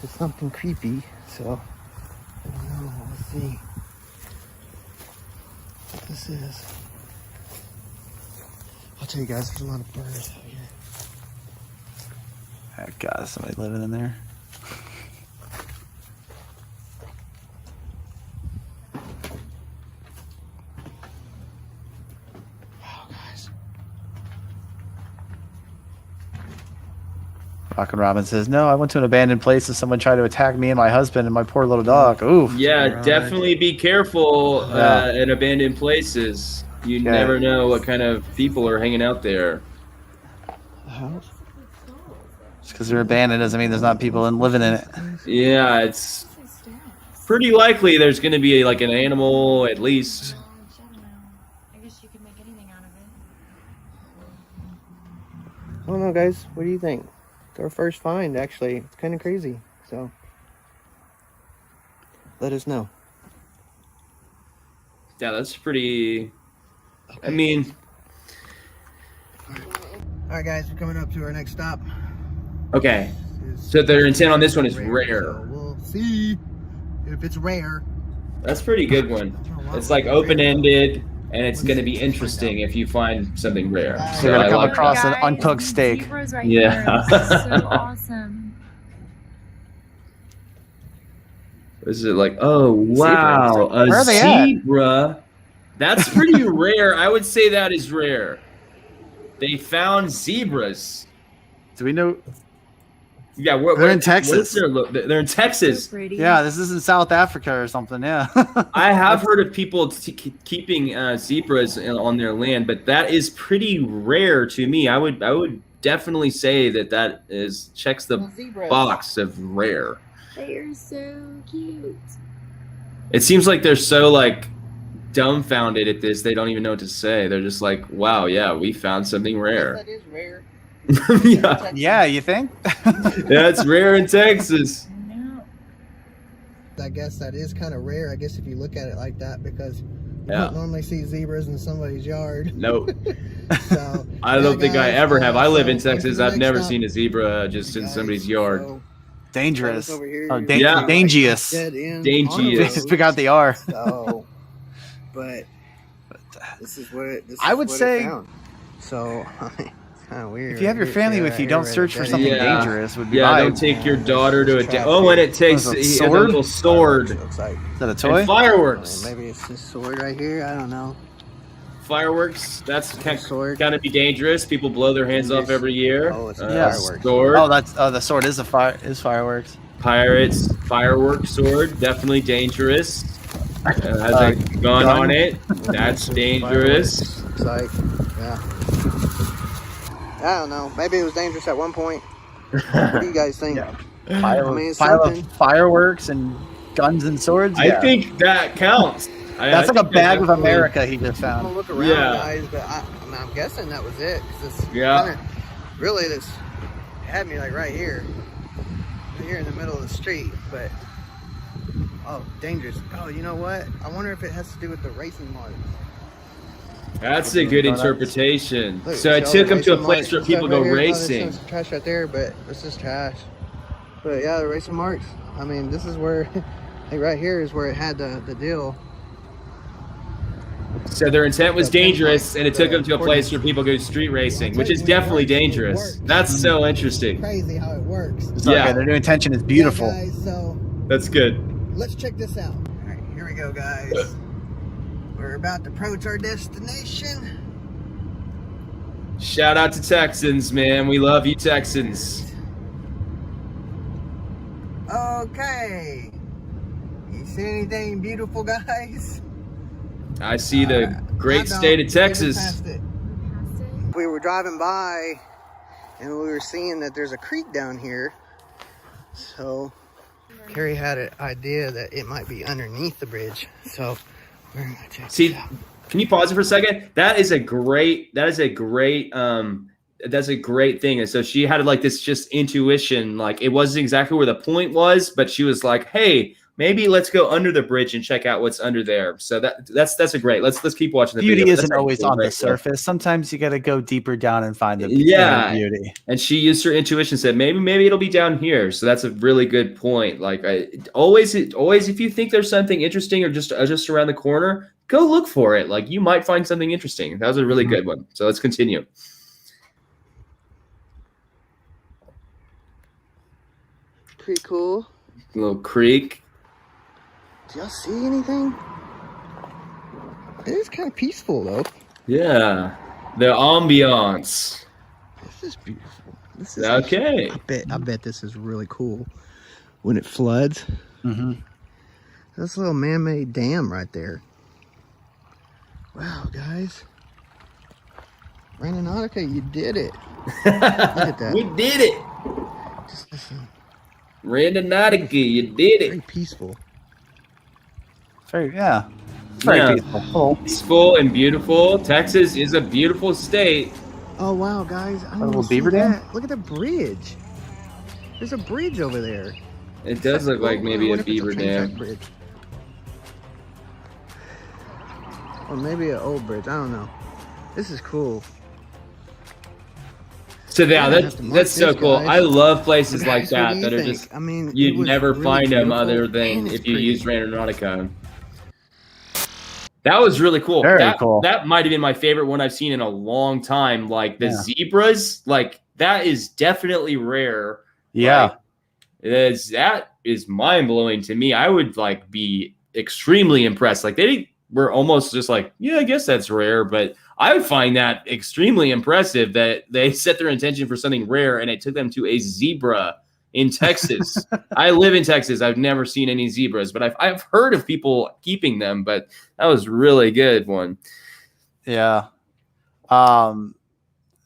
to something creepy, so I don't know. Let's see what this is. I'll tell you guys, there's a lot of birds out here. Oh, God, is somebody living in there? Rockin' Robin says, no, I went to an abandoned place and someone tried to attack me and my husband and my poor little dog. Ooh. Yeah, definitely be careful at abandoned places. You never know what kind of people are hanging out there. The house? Just because they're abandoned doesn't mean there's not people living in it. Yeah, it's pretty likely there's going to be like an animal at least. I guess you could make anything out of it. I don't know, guys. What do you think? It's our first find, actually. It's kind of crazy. So, let us know. Yeah, that's pretty. I mean, All right, guys. We're coming up to our next stop. okay. So their intent on this one is So rare. we'll see if it's rare. That's a pretty good one. It's like open-ended, and it's going to be interesting if you find something rare. So So you're I gonna come like. across an uncooked steak. Zebra's right Yeah. here. This is so awesome. Is it like, oh wow, Where a are they at? zebra? That's pretty rare. I would say that is rare. They found zebras. Do we know? Yeah, They're in Texas. They're in Texas. Yeah, this is in South Africa or something. Yeah. I have heard of people keeping zebras on their land, but that is pretty rare to me. I would definitely say that checks the box of rare. They are so cute. It seems like they're so like dumbfounded at this. They don't even know what to say. They're just like, wow, yeah, we found something rare. That is rare. Yeah. Yeah, you think? Yeah, it's rare in Texas. I guess that is kind of rare. I guess if you look at it like that, because you Yeah. don't normally see zebras in somebody's yard. Nope. So I don't think I guys, ever have. I live in so Texas. until I've next never stop, seen a zebra just in guys, somebody's yard. so Dangerous. over here, Oh, you're Yeah. dangerous. dead end Dangerous. on the road. Just pick out the R. So, but this is what it. This I is would what it say- found. So it's kind of weird. If you have your right family here, with right you, here, don't right search at for that something end. Yeah. dangerous. Would be Yeah, my. don't take your Yeah, daughter to a trap oh, and here. it takes What he is has it, a sword? little sword. Looks like. Is that a toy? And fireworks. Maybe it's this sword right here. I don't know. Fireworks. That's Sword. kind of be dangerous. People blow their hands off every year. Oh, it's a Yeah. fireworks. Sword. Oh, that's the sword is fireworks. Pirates. Fireworks sword. Definitely dangerous. It has a gun on it. That's dangerous. It's like, yeah. I don't know. Maybe it was dangerous at one point. What do you guys think? Yeah. I mean, it's Pile something. of fireworks and guns and swords. I Yeah. think that counts. That's like a think bag that of definitely- America he just I'm found. gonna look around, Yeah. guys, but I'm guessing that was it. 'Cause this Yeah. kinda, really, this had me like right here in the middle of the street. But oh, dangerous. Oh, you know what? I wonder if it has to do with the racing marks. That's a good interpretation. Look, So it see all took the them to a racing place marks where and people stuff go right here? Oh, racing. there's some trash right there, but this is trash. But yeah, the racing marks. I mean, this is where, like right here is where it had the deal. So their intent was dangerous, and it took them to a place where people go street racing, which is definitely dangerous. That's so interesting. Crazy how it works. It's Yeah. okay. Their new intention is beautiful. Yeah, guys, so That's good. let's check this out. All right, here we go, guys. We're about to approach our destination. Shout out to Texans, man. We love you, Texans. Okay. You see anything beautiful, guys? I see the I great don't. state of We just Texas. passed it. We were driving by and we were seeing that there's a creek down here. So Carrie had an idea that it might be underneath the bridge. So we're gonna check See, this out. can you pause it for a second? That's a great thing. And so she had like this just intuition, like it wasn't exactly where the point was, but she was like, hey, maybe let's go under the bridge and check out what's under there. So that's a great. Let's keep watching the Beauty video. isn't That's always actually a on the great one. surface. Sometimes you got to go deeper down and find the Yeah. beauty. And she used her intuition, said maybe it'll be down here. So that's a really good point. Like always if you think there's something interesting or just around the corner, go look for it. Like you might find something interesting. That was a really good one. So let's continue. Pretty cool. Little creek. Do y'all see anything? It is kind of peaceful though. Yeah. The ambiance. This is beautiful. This is Okay. I bet this is really cool when it floods. Mm-hmm. That's a little man-made dam right there. Wow, guys. Randonautica, you did it. Look at that. We did it. Just listen. Randonautica, you did Very it. peaceful. Very peaceful. Cool. Peaceful and beautiful. Texas is a beautiful state. Oh wow, guys! I A little didn't see beaver dam? that. Look at the bridge. There's a bridge over there. It does look like maybe a beaver dam. Bridge. Or maybe an old bridge. I don't know. This is cool. So yeah, I have to mark that's so this, cool. guys. I love places like Guys, what do that you are think? just I mean, it you'd was never really find them beautiful other than and it's if you pretty. use Randonautica. That was really cool. Very cool. That might have been my favorite one I've seen in a long time. Like the Yeah. zebras, like that is definitely rare. Yeah. Like, that is mind blowing to me. I would like be extremely impressed. Like they were almost just like, yeah, I guess that's rare, but I would find that extremely impressive that they set their intention for something rare and it took them to a zebra in Texas. I live in Texas. I've never seen any zebras, but I've heard of people keeping them, but that was really good one. Yeah.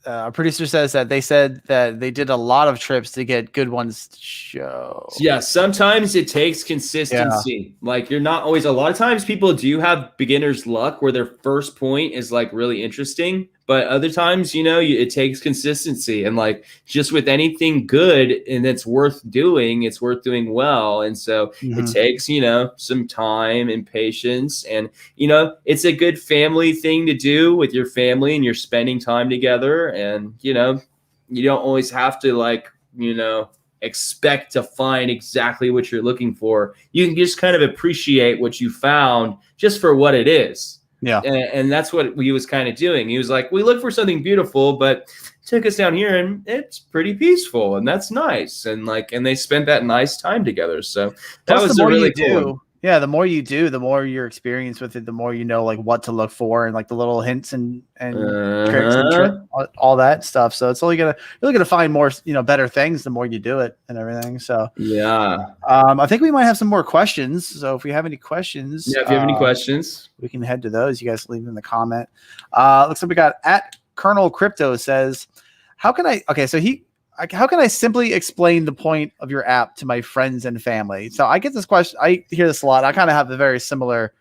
Our producer says that they said that they did a lot of trips to get good ones to show. Yeah, sometimes it takes consistency. Like you're not always, a lot of times people do have beginner's luck where their first point is like really interesting, but other times, you know, it takes consistency and like just with anything good and it's worth doing well. And so it takes, you know, some time and patience and, you know, it's a good family thing to do with your family and you're spending time together and, you know, you don't always have to like, you know, expect to find exactly what you're looking for. You can just kind of appreciate what you found just for what it is. Yeah. And that's what he was kind of doing. He was like, we look for something beautiful, but took us down here and it's pretty peaceful and that's nice. And like, and they spent that nice time together. So that Plus, was the a more really you cool do, one. yeah, the more you do, the more you're experienced with it, the more you know like what to look for and like the little hints and tricks and all that stuff. So it's you're gonna find more, you know, better things the more you do it and everything. So yeah, I think we might have some more questions. So if we have any questions, if you have any questions, we can head to those. You guys leave them in the comment. Looks like we got at Colonel Crypto says, how can I simply explain the point of your app to my friends and family? So I get this question. I hear this a lot. I kind of have a very similar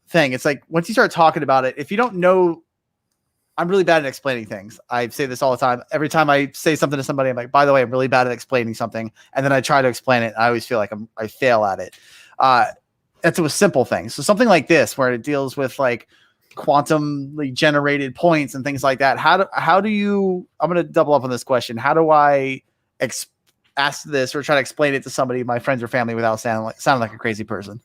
thing. It's like once you start talking about it, if you don't know, I'm really bad at explaining things. I say this all the time. Every time I say something to somebody, I'm like, by the way, I'm really bad at explaining something. And then I try to explain it. And I always feel like I fail at it. That's with simple things. So something like this, where it deals with like quantumly generated points and things like that. How do you, I'm going to double up on this question. How do I ask this or try to explain it to somebody, my friends or family, without sounding like a crazy person?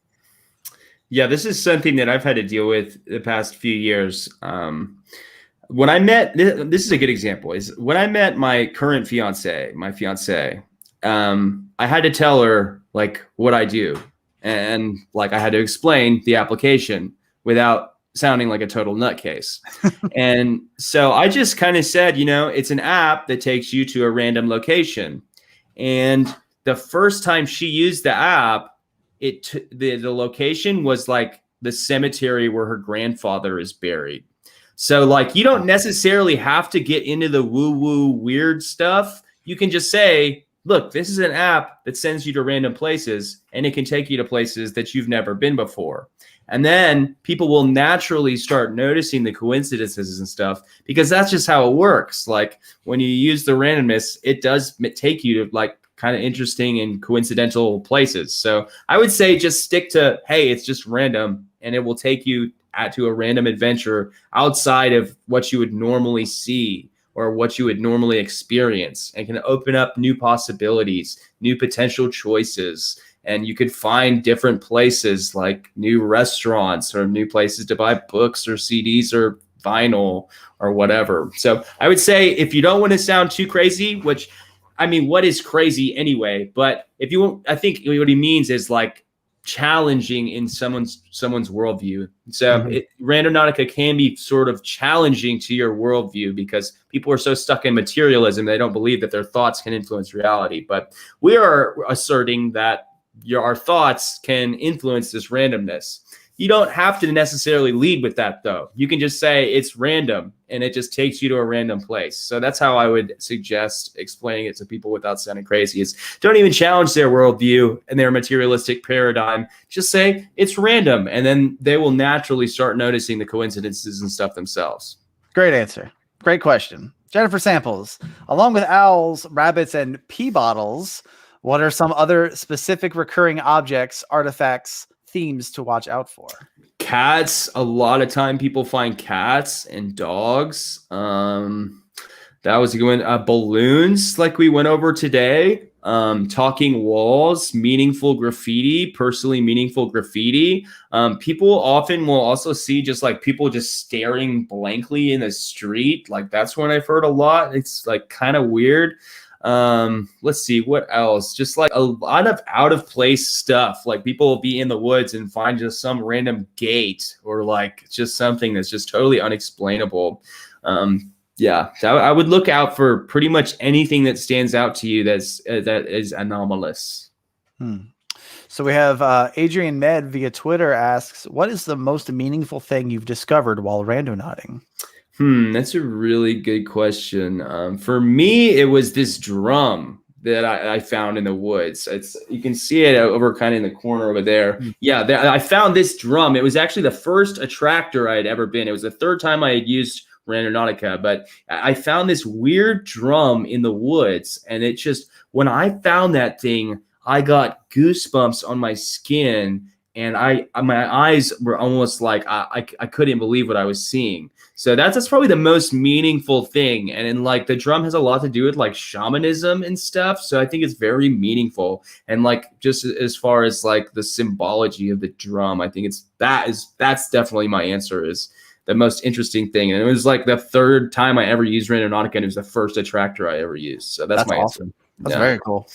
Yeah, this is something that I've had to deal with the past few years. When I met, this is a good example, is when I met my current fiance, I had to tell her like what I do. And like I had to explain the application without sounding like a total nutcase. And so I just kind of said, you know, it's an app that takes you to a random location. And the first time she used the app, the location was like the cemetery where her grandfather is buried. So like, you don't necessarily have to get into the woo-woo weird stuff. You can just say, look, this is an app that sends you to random places and it can take you to places that you've never been before. And then people will naturally start noticing the coincidences and stuff because that's just how it works. Like when you use the randomness, it does take you to like kind of interesting and coincidental places. So I would say just stick to, hey, it's just random and it will take you to a random adventure outside of what you would normally see or what you would normally experience and can open up new possibilities, new potential choices. And you could find different places like new restaurants or new places to buy books or CDs or vinyl or whatever. So I would say if you don't want to sound too crazy, which I mean, what is crazy anyway? But if you want, I think what he means is like challenging in someone's worldview. So Randonautica can be sort of challenging to your worldview because people are so stuck in materialism, they don't believe that their thoughts can influence reality. But we are asserting that our thoughts can influence this randomness. You don't have to necessarily lead with that, though. You can just say it's random, and it just takes you to a random place. So that's how I would suggest explaining it to people without sounding crazy, is don't even challenge their worldview and their materialistic paradigm. Just say it's random, and then they will naturally start noticing the coincidences and stuff themselves. Great answer. Great question. Jennifer Samples, along with owls, rabbits, and pee bottles, what are some other specific recurring objects, artifacts, themes to watch out for? Cats. A lot of time people find cats and dogs. That was going balloons, like we went over today. Talking walls, meaningful graffiti, personally meaningful graffiti. People often will also see just like people just staring blankly in the street. Like that's one I've heard a lot. It's like kind of weird. Let's see what else. Just like a lot of out of place stuff. Like people will be in the woods and find just some random gate or like just something that's just totally unexplainable. Yeah, I would look out for pretty much anything that stands out to you that is anomalous. So we have Adrian Med via Twitter asks, what is the most meaningful thing you've discovered while randonauting? That's a really good question. For me, it was this drum that I found in the woods. You can see it over kind of in the corner over there. Yeah, I found this drum. It was actually the first attractor I had ever been. It was the third time I had used Randonautica, but I found this weird drum in the woods, and it just, when I found that thing, I got goosebumps on my skin, and my eyes were almost like I couldn't believe what I was seeing. So that's probably the most meaningful thing. And like the drum has a lot to do with like shamanism and stuff. So I think it's very meaningful. And like just as far as like the symbology of the drum, I think that's definitely my answer, is the most interesting thing. And it was like the third time I ever used Randonautica, and it was the first attractor I ever used. So that's my awesome. answer. That's very cool.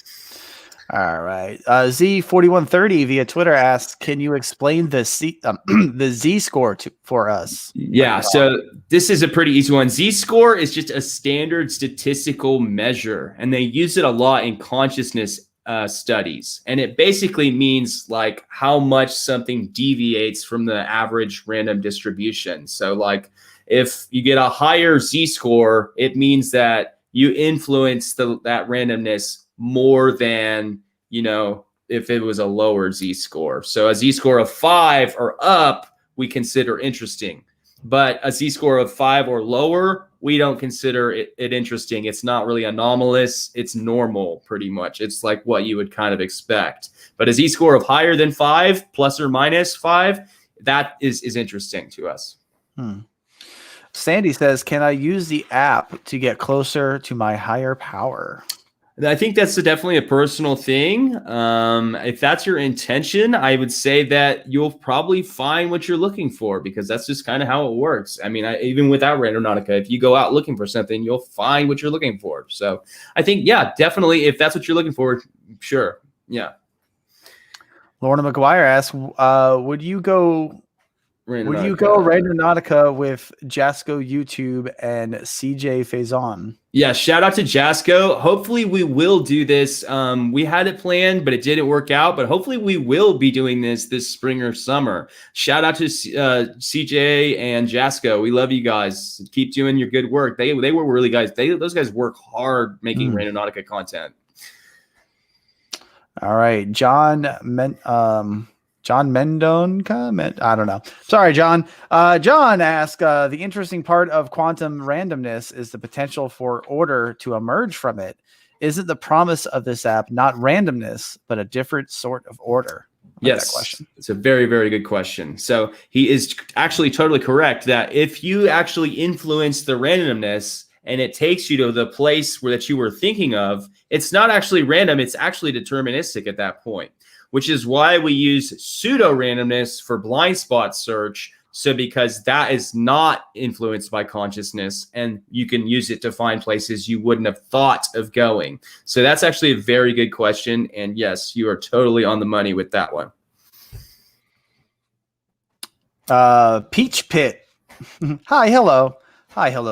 All right. Z4130 via Twitter asks, can you explain the Z-score for us? Yeah, so this is a pretty easy one. Z-score is just a standard statistical measure, and they use it a lot in consciousness studies. And it basically means like how much something deviates from the average random distribution. So like if you get a higher Z-score, it means that you influence that randomness more than, if it was a lower Z-score. So a Z-score of 5 or up, we consider interesting. But a Z-score of 5 or lower, we don't consider it interesting. It's not really anomalous. It's normal, pretty much. It's like what you would kind of expect. But a Z-score of higher than 5, plus or minus 5, that is interesting to us. Sandy says, can I use the app to get closer to my higher power? I think that's definitely a personal thing. If that's your intention, I would say that you'll probably find what you're looking for, because that's just kind of how it works. I mean, even without Randonautica, if you go out looking for something, you'll find what you're looking for. So I think, yeah, definitely, if that's what you're looking for, sure. Yeah. Lorna McGuire asks, would you go Randonautica with Jasco YouTube and CJ Faison? Yeah, shout out to Jasco. Hopefully we will do this. We had it planned, but it didn't work out. But hopefully we will be doing this spring or summer. Shout out to CJ and Jasco. We love you guys. Keep doing your good work. They were really those guys work hard making Randonautica content. All right, John Mendon, I don't know. Sorry, John. John asked, the interesting part of quantum randomness is the potential for order to emerge from it. Isn't the promise of this app not randomness, but a different sort of order? Yes, it's a very, very good question. So he is actually totally correct that if you actually influence the randomness and it takes you to the place that you were thinking of, it's not actually random. It's actually deterministic at that point, which is why we use pseudo randomness for blind spot search. So because that is not influenced by consciousness, and you can use it to find places you wouldn't have thought of going. So that's actually a very good question. And yes, you are totally on the money with that one. Peach Pit. Hi, hello,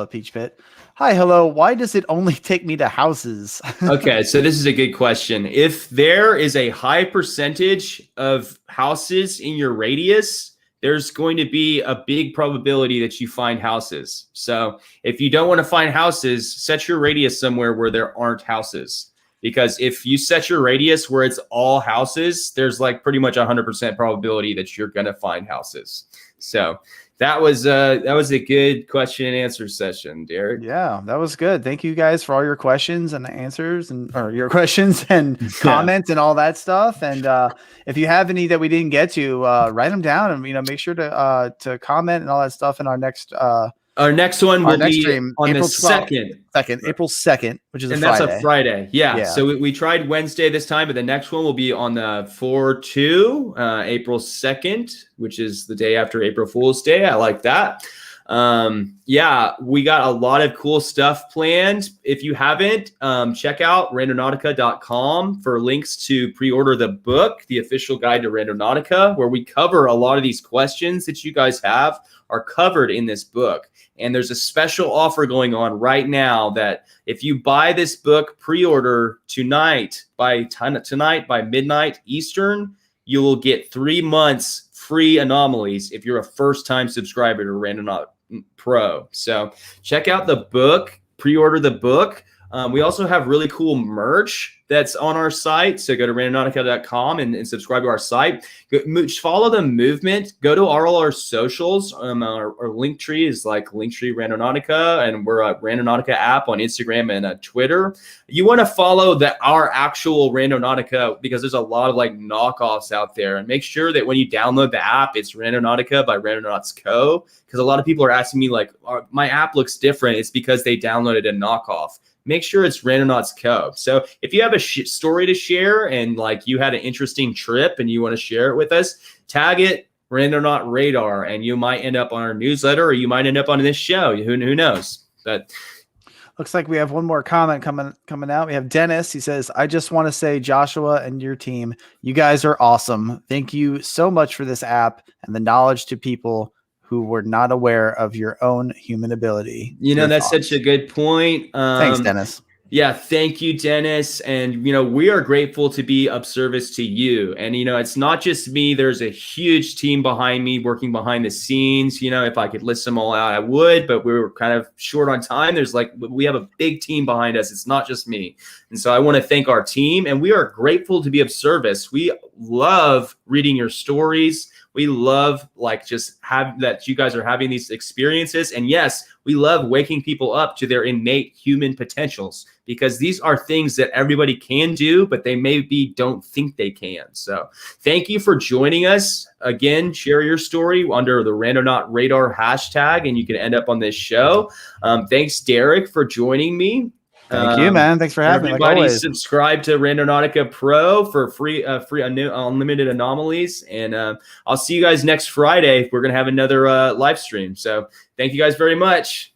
Peach Pit. Hi, hello. Why does it only take me to houses? Okay, so this is a good question. If there is a high percentage of houses in your radius, there's going to be a big probability that you find houses. So if you don't want to find houses, set your radius somewhere where there aren't houses. Because if you set your radius where it's all houses, there's like pretty much 100% probability that you're going to find houses. So that was a good question and answer session, Derek. Yeah, that was good. Thank you guys for all your questions and answers or your questions and comments and all that stuff. And if you have any that we didn't get to, write them down and make sure to comment and all that stuff in our next one will be stream, on April the 2nd. April 2nd, which is a Friday. That's a Friday. Yeah. So we tried Wednesday this time, but the next one will be on the 4/2, April 2nd, which is the day after April Fool's Day. I like that. We got a lot of cool stuff planned. If you haven't, check out Randonautica.com for links to pre-order the book, The Official Guide to Randonautica, where we cover a lot of these questions that you guys have are covered in this book. And there's a special offer going on right now that if you buy this book pre-order tonight by midnight Eastern, you will get 3 months free Anomalies if you're a first-time subscriber to Randonautica Pro. So check out the book, pre-order the book. We also have really cool merch that's on our site. So go to randonautica.com and subscribe to our site. Follow the movement. Go to all our socials. Our link tree is like Linktree Randonautica, and we're a Randonautica app on Instagram and Twitter. You want to follow our actual Randonautica because there's a lot of like knockoffs out there. And make sure that when you download the app, it's Randonautica by Randonauts Co. Because a lot of people are asking me like, my app looks different. It's because they downloaded a knockoff. Make sure it's Randonauts Co. So if you have a story to share and like you had an interesting trip and you want to share it with us, tag it Randonaut Radar, and you might end up on our newsletter or you might end up on this show. Who knows? But looks like we have one more comment coming out. We have Dennis. He says, I just want to say, Joshua and your team, you guys are awesome. Thank you so much for this app and the knowledge to people who were not aware of your own human ability. That's such a good point. Thanks, Dennis. Yeah, thank you, Dennis. And, we are grateful to be of service to you. And, it's not just me. There's a huge team behind me working behind the scenes. If I could list them all out, I would, but we were kind of short on time. We have a big team behind us. It's not just me. And so I want to thank our team, and we are grateful to be of service. We love reading your stories. We love just have that you guys are having these experiences. And yes, we love waking people up to their innate human potentials, because these are things that everybody can do, but they maybe don't think they can. So thank you for joining us. Again, share your story under the Randonaut Radar hashtag, and you can end up on this show. Thanks, Derek, for joining me. Thank you, man. Thanks for having me. Everybody, like always. Subscribe to Randonautica Pro for free unlimited anomalies. And I'll see you guys next Friday. We're going to have another live stream. So thank you guys very much.